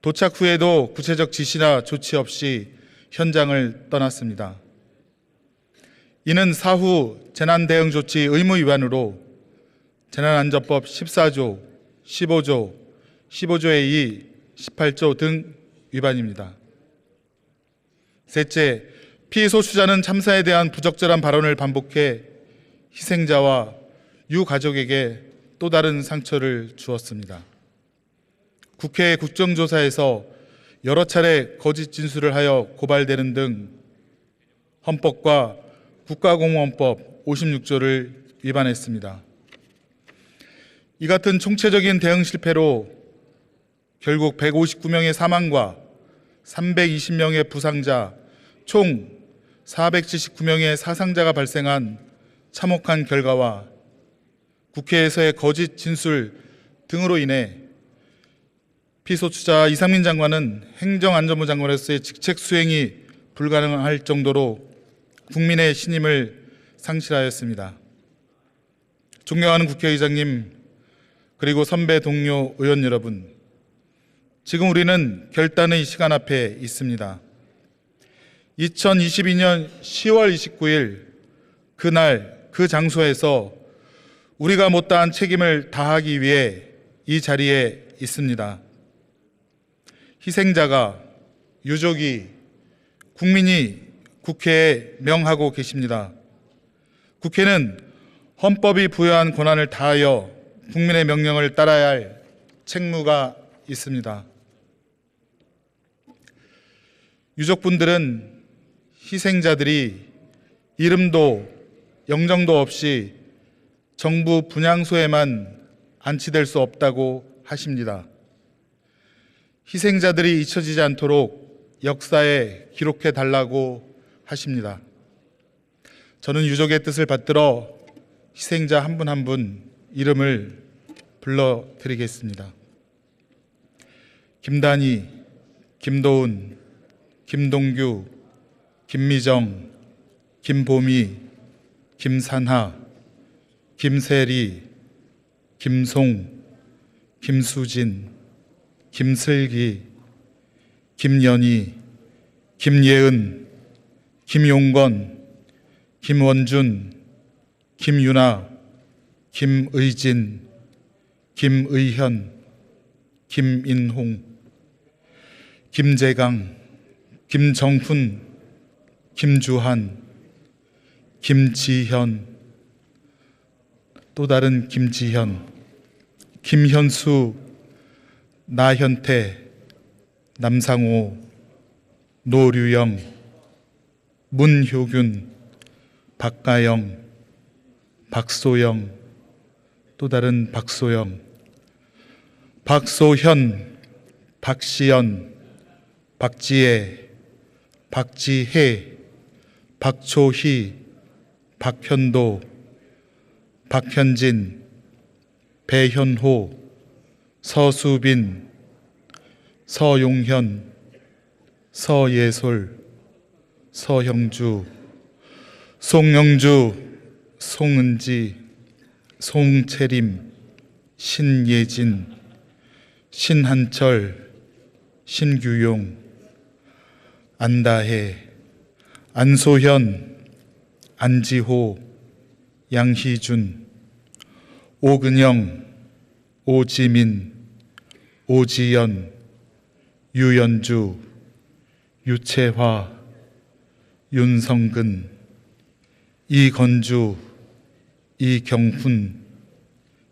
도착 후에도 구체적 지시나 조치 없이 현장을 떠났습니다. 이는 사후 재난대응조치 의무 위반으로 재난안전법 14조, 15조, 15조의 2, 18조 등 위반입니다. 셋째, 피소추자는 참사에 대한 부적절한 발언을 반복해 희생자와 유가족에게 또 다른 상처를 주었습니다. 국회 국정조사에서 여러 차례 거짓 진술을 하여 고발되는 등 헌법과 국가공무원법 56조를 위반했습니다. 이 같은 총체적인 대응 실패로 결국 159명의 사망과 320명의 부상자, 총 479명의 사상자가 발생한 참혹한 결과와 국회에서의 거짓 진술 등으로 인해 피소추자 이상민 장관은 행정안전부 장관으로서의 직책 수행이 불가능할 정도로 국민의 신임을 상실하였습니다. 존경하는 국회의장님, 그리고 선배 동료 의원 여러분, 지금 우리는 결단의 시간 앞에 있습니다. 2022년 10월 29일 그날 그 장소에서 우리가 못다한 책임을 다하기 위해 이 자리에 있습니다. 희생자가, 유족이, 국민이 국회에 명하고 계십니다. 국회는 헌법이 부여한 권한을 다하여 국민의 명령을 따라야 할 책무가 있습니다. 유족분들은 희생자들이 이름도 영정도 없이 정부 분향소에만 안치될 수 없다고 하십니다. 희생자들이 잊혀지지 않도록 역사에 기록해 달라고 하십니다. 저는 유족의 뜻을 받들어 희생자 한 분 한 분 이름을 불러드리겠습니다. 김단희, 김도훈, 김동규, 김미정, 김보미, 김산하, 김세리, 김송, 김수진, 김슬기, 김연희, 김예은, 김용건, 김원준, 김유나, 김의진, 김의현, 김인홍, 김재강, 김정훈, 김주한, 김지현, 또 다른 김지현, 김현수, 나현태, 남상호, 노류영, 문효균, 박가영, 박소영, 또 다른 박소영, 박소현, 박시연, 박지혜, 박지혜, 박초희, 박현도, 박현진, 배현호, 서수빈, 서용현, 서예솔, 서형주, 송영주, 송은지, 송채림, 신예진, 신한철, 신규용, 안다혜, 안소현, 안지호, 양희준, 오근영, 오지민, 오지연, 유연주, 유채화, 윤성근, 이건주, 이경훈,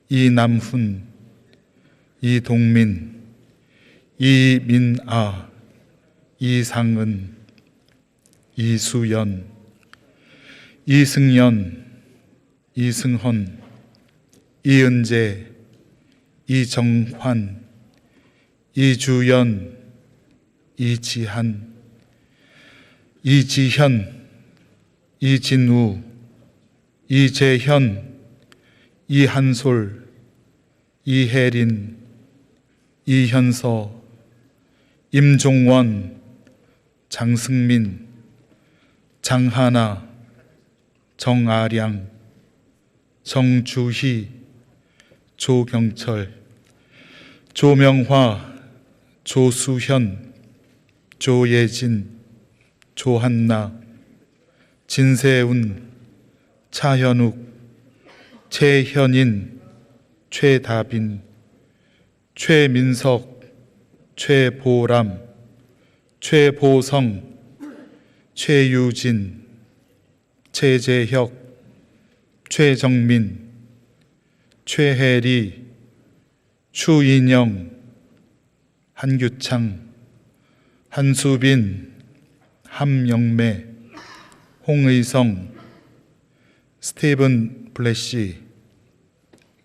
이남훈, 이동민, 이민아, 이상은, 이수연, 이승연, 이승헌, 이은재, 이정환, 이주연, 이지한, 이지현, 이진우, 이재현, 이한솔, 이혜린, 이현서, 임종원, 장승민, 장하나, 정아량, 정주희, 조경철, 조명화, 조수현, 조예진, 조한나, 진세운, 차현욱, 최현인, 최다빈, 최민석, 최보람, 최보성, 최유진, 최재혁, 최정민, 최혜리, 추인영, 한규창, 한수빈, 함영매, 홍의성, 스티븐 블래시,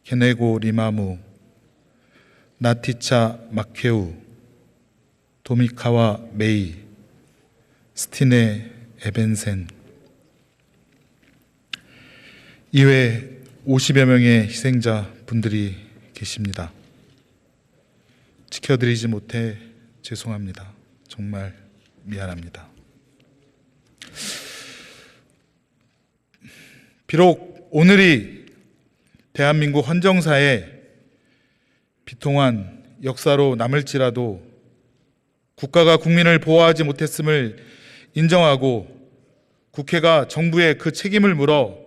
게네고 리마무, 나티차 마케우, 도미카와 메이, 스티네 에벤센. 이외 50여 명의 희생자 분들이 계십니다. 지켜드리지 못해 죄송합니다. 정말 미안합니다. 비록 오늘이 대한민국 헌정사에 비통한 역사로 남을지라도 국가가 국민을 보호하지 못했음을 인정하고 국회가 정부에 그 책임을 물어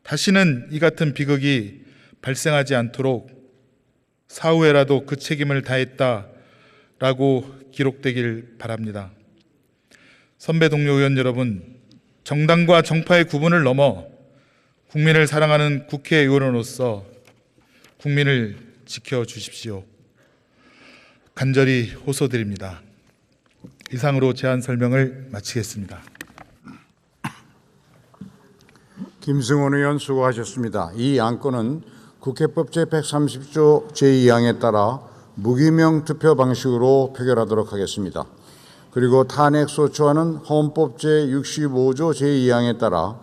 다시는 이 같은 비극이 발생하지 않도록 사후에라도 그 책임을 다했다라고 기록되길 바랍니다. 선배 동료 의원 여러분, 정당과 정파의 구분을 넘어 국민을 사랑하는 국회의원으로서 국민을 지켜주십시오. 간절히 호소드립니다. 이상으로 제안 설명을 마치겠습니다. 김승원 의원 수고하셨습니다. 이 안건은 국회법 제130조 제2항에 따라 무기명 투표 방식으로 표결하도록 하겠습니다. 그리고 탄핵소추안은 헌법 제65조 제2항에 따라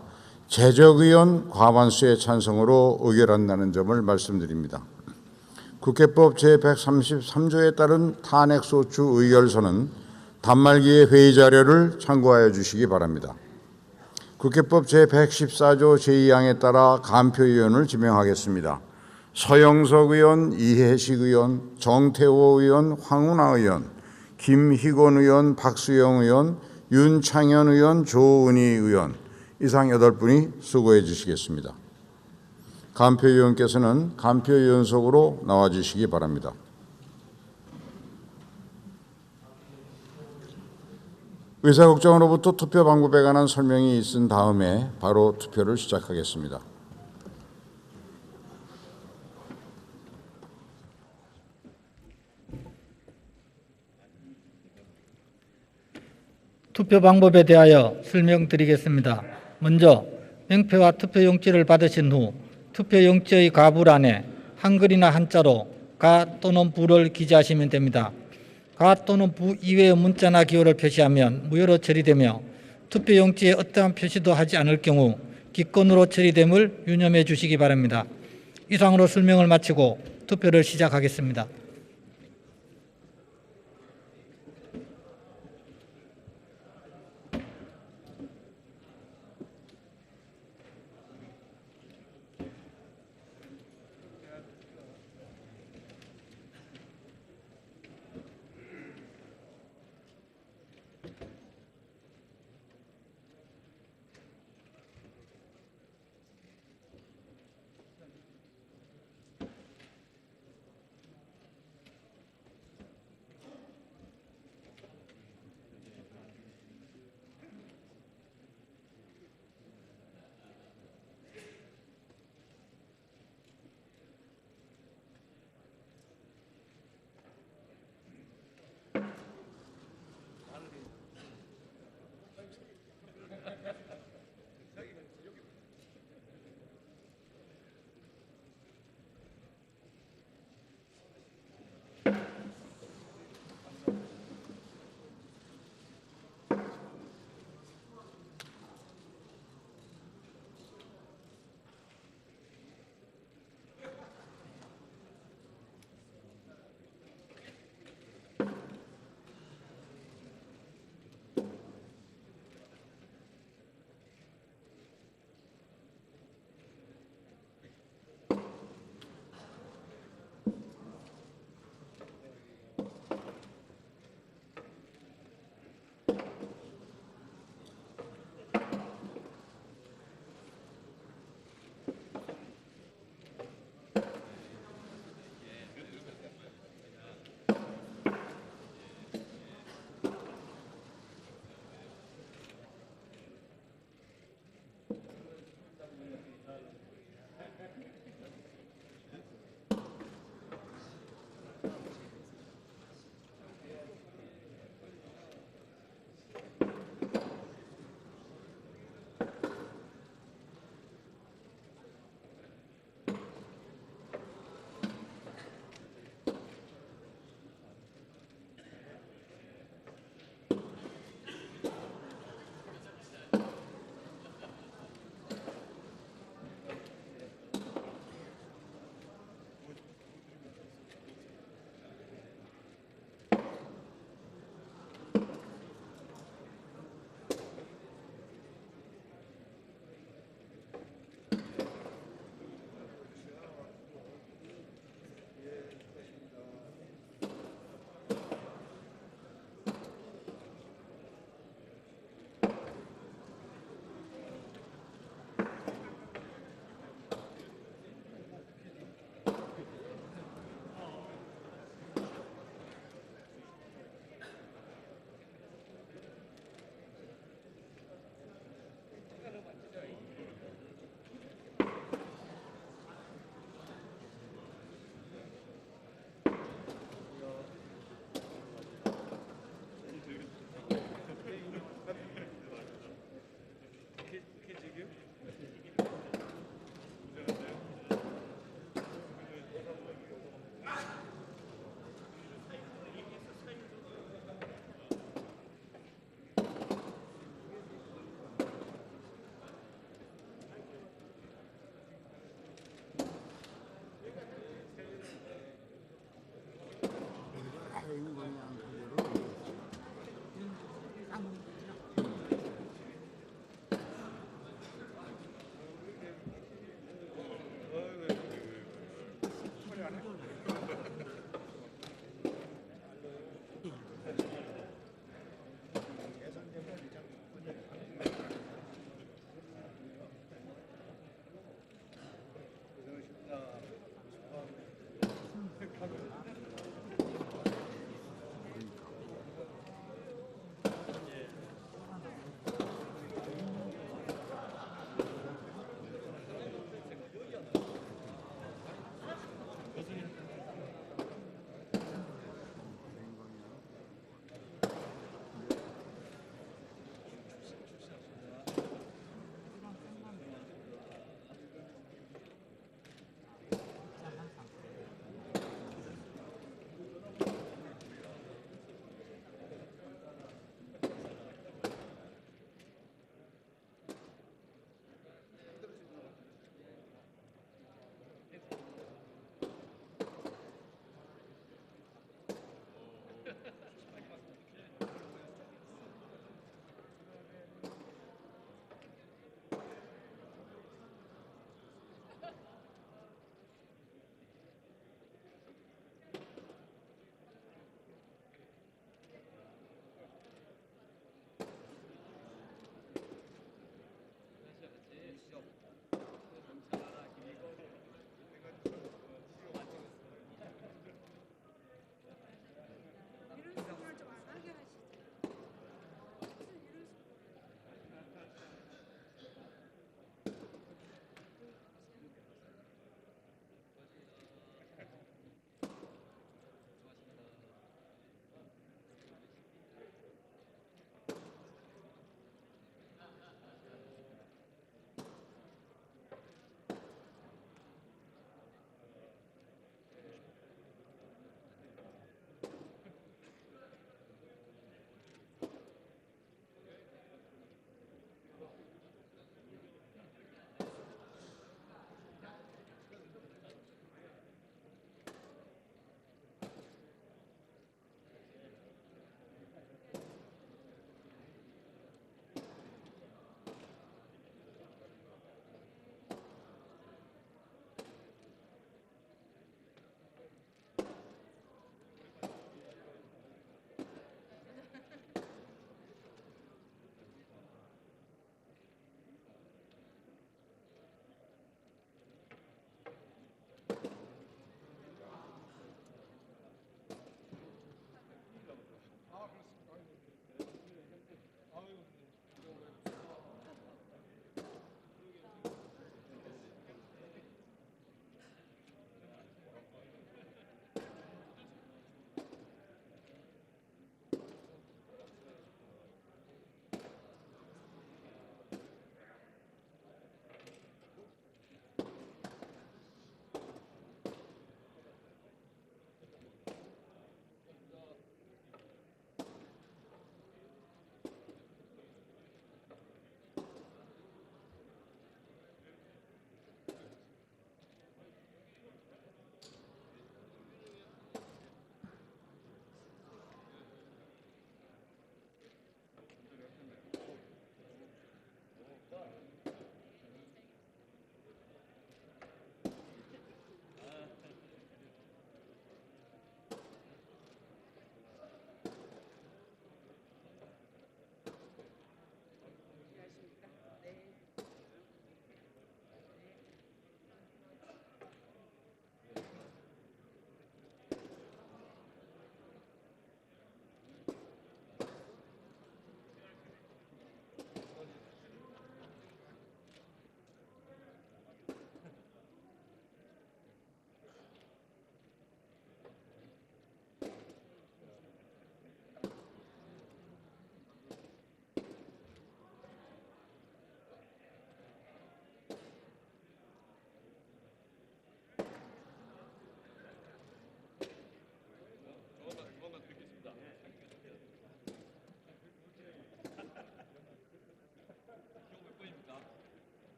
재적의원 과반수의 찬성으로 의결한다는 점을 말씀드립니다. 국회법 제133조에 따른 탄핵소추 의결서는 단말기의 회의 자료를 참고하여 주시기 바랍니다. 국회법 제114조 제2항에 따라 간표위원을 지명하겠습니다. 서영석 의원, 이해식 의원, 정태호 의원, 황운하 의원, 김희곤 의원, 박수영 의원, 윤창현 의원, 조은희 의원, 이상 8분이 수고해 주시겠습니다. 간표위원께서는 간표위원석으로 나와 주시기 바랍니다. 의사국장으로부터 투표 방법에 관한 설명이 있은 다음에 바로 투표를 시작하겠습니다. 투표 방법에 대하여 설명드리겠습니다. 먼저 명패와 투표용지를 받으신 후 투표용지의 가부란에 한글이나 한자로 가 또는 부를 기재하시면 됩니다. 가 또는 부 이외의 문자나 기호를 표시하면 무효로 처리되며 투표용지에 어떠한 표시도 하지 않을 경우 기권으로 처리됨을 유념해 주시기 바랍니다. 이상으로 설명을 마치고 투표를 시작하겠습니다.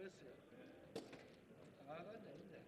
그랬어요. 나가겠네, 이제.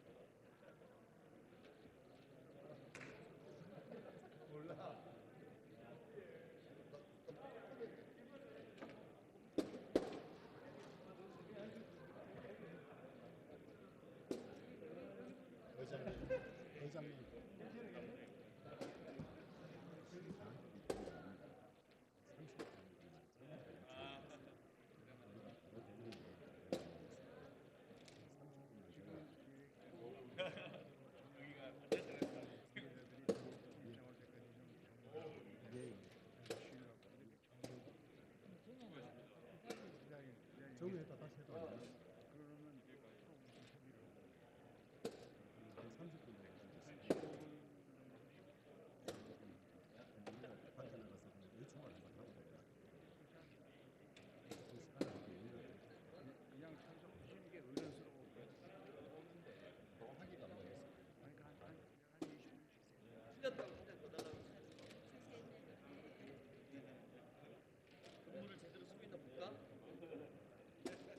근무를 제대로 쓰고 있나 볼까?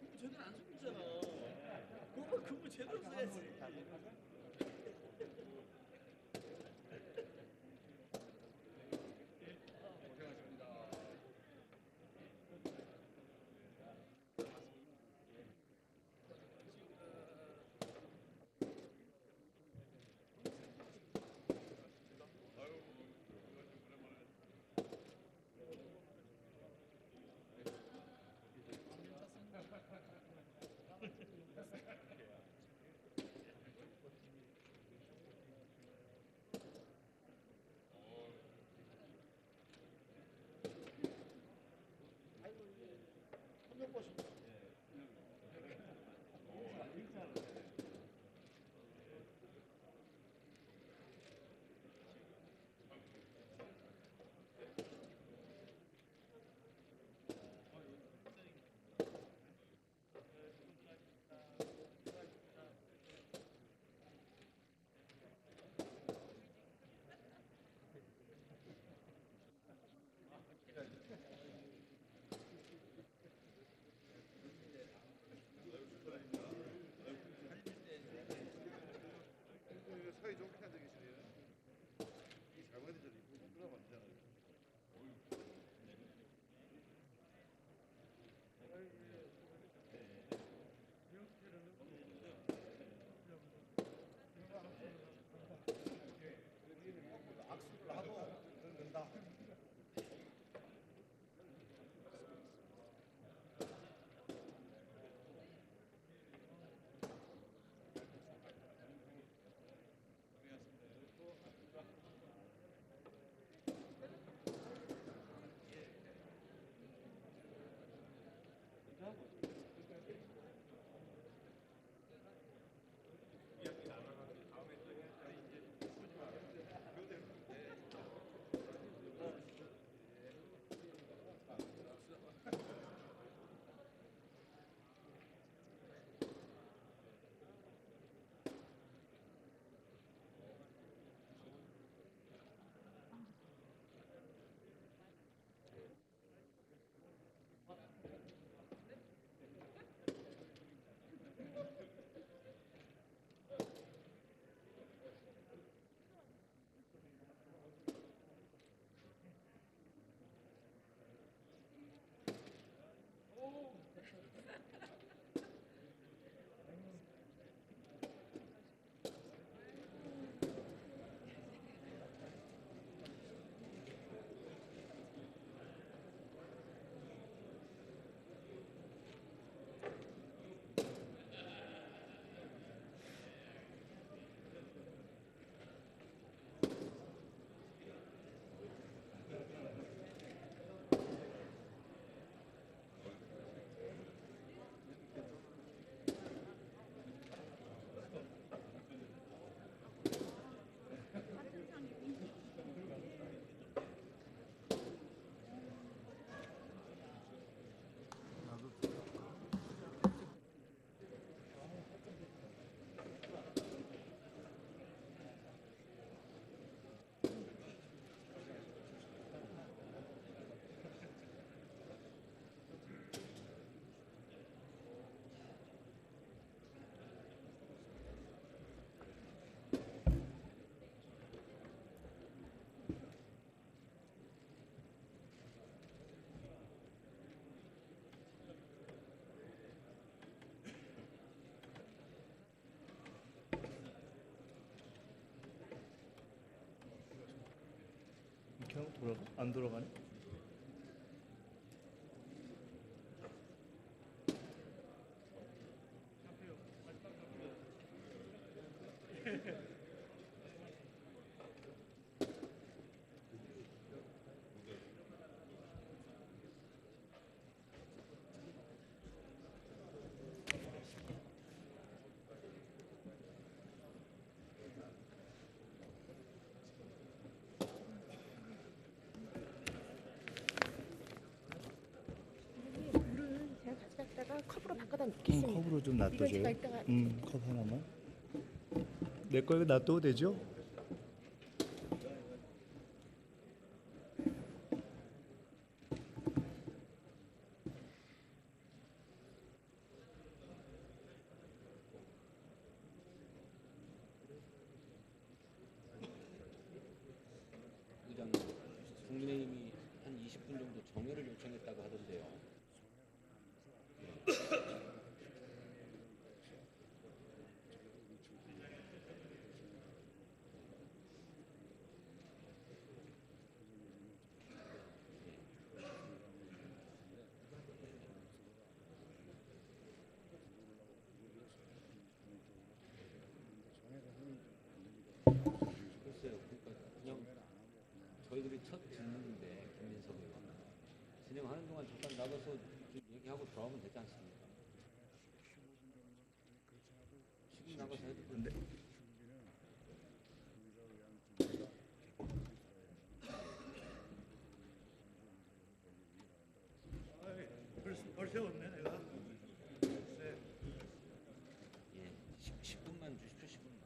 근무 제대로 안 쓰고 있잖아. 그거 근무 제대로 써야지. 고생하십니다. 사이 좋게 앉아 계시네요. 이 잘못이 저리 들어가면 안 되잖아요. 악수를 하고 된다. 안 돌아가네. 물은 제가 가져갔다가 컵으로 바꿔다 놓겠습니다. 컵으로 좀 이거 놔둬줘요. 제가 이따가 컵 하나만. 내 거 이거 놔둬도 되죠? 의장, 국민의힘이 한 20분 정도 정회를 요청했다고 하던데요. 글쎄요, 그러니까 그냥 저희들이 첫 질문인데 김민석 의원 진행하는 동안 잠깐 나가서 좀 얘기하고 들어가면 되지 않습니까? 지금 나가서 해도 되는데. 벌써 왔네 내가. 예, 10분만 주십시오, 10분만.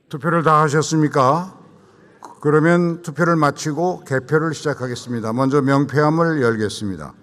투표를 다 하셨습니까? 그러면 투표를 마치고 개표를 시작하겠습니다. 먼저 명패함을 열겠습니다.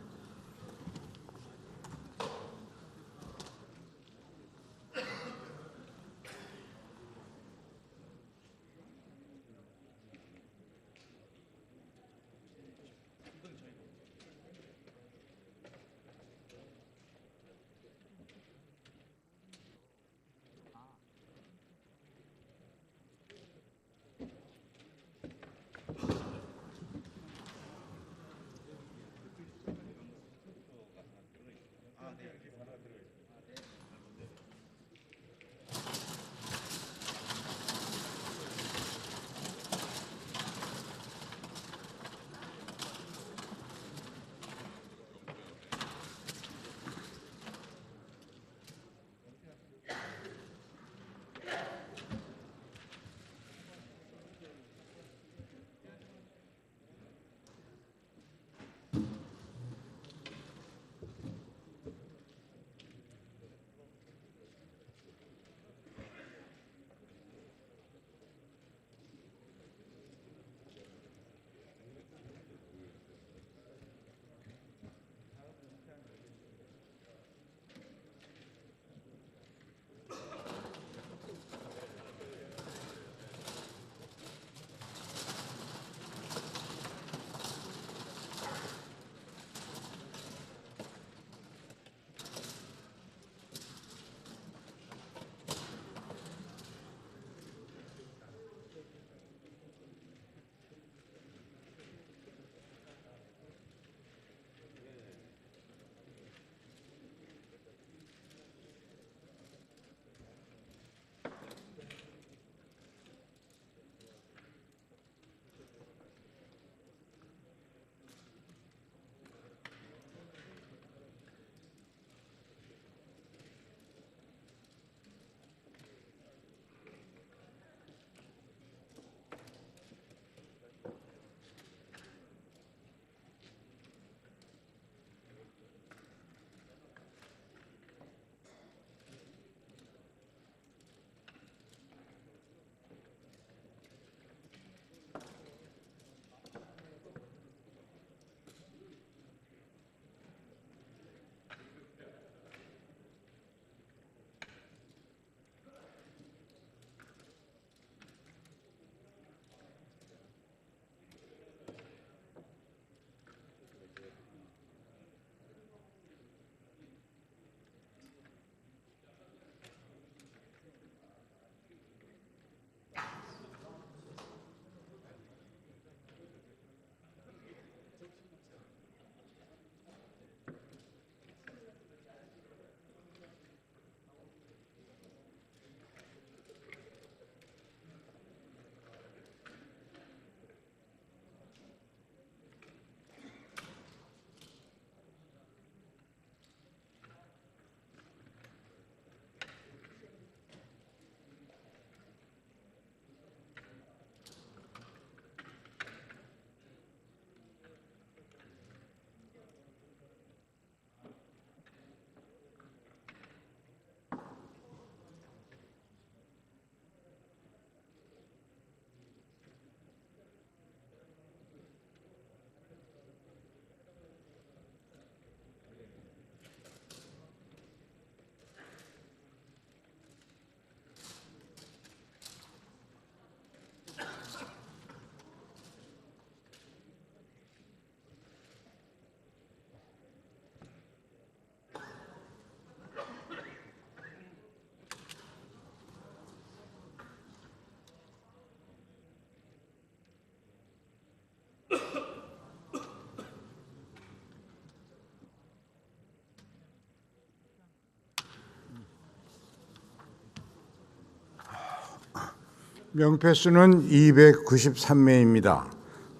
명패수는 293매입니다.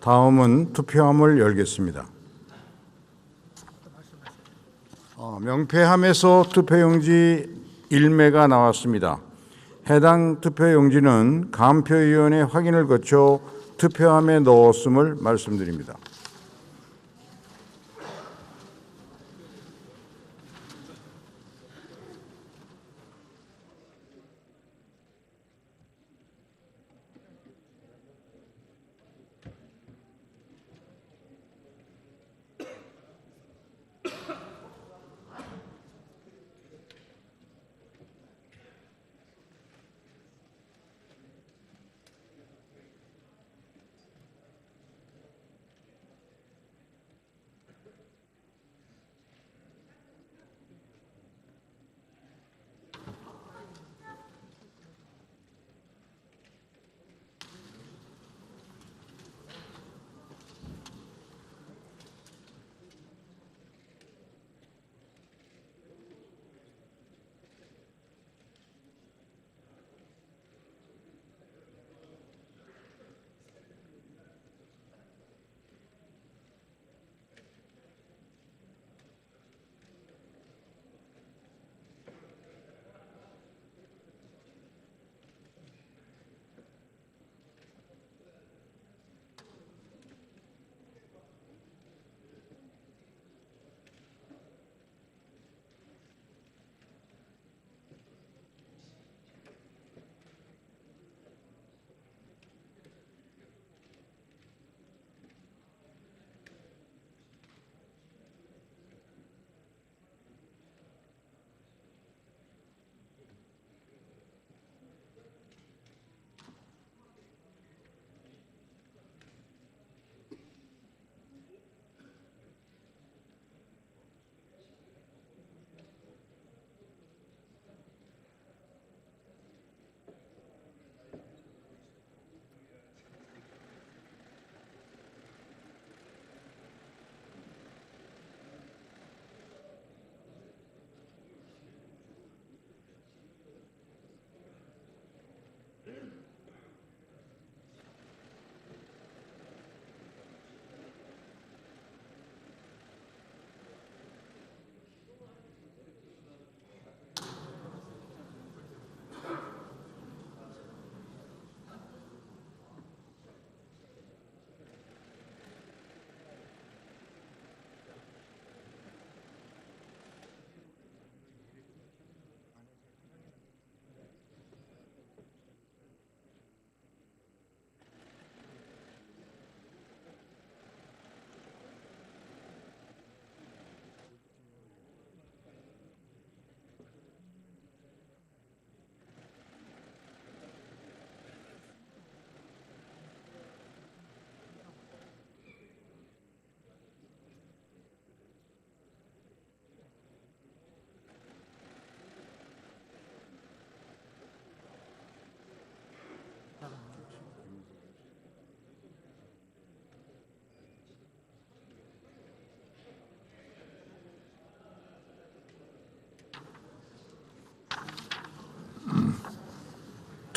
다음은 투표함을 열겠습니다. 명패함에서 투표용지 1매가 나왔습니다. 해당 투표용지는 감표위원회 확인을 거쳐 투표함에 넣었음을 말씀드립니다.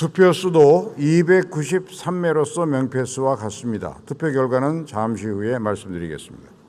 투표수도 293매로서 명패수와 같습니다. 투표 결과는 잠시 후에 말씀드리겠습니다.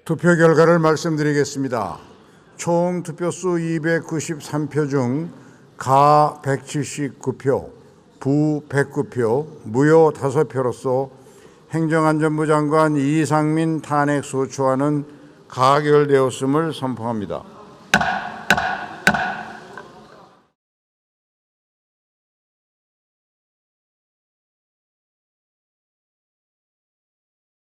투표 결과를 말씀드리겠습니다. 총 투표수 293표 중 가 179표, 부 109표, 무효 5표로서 행정안전부 장관 이상민 탄핵 소추안은 가결되었음을 선포합니다.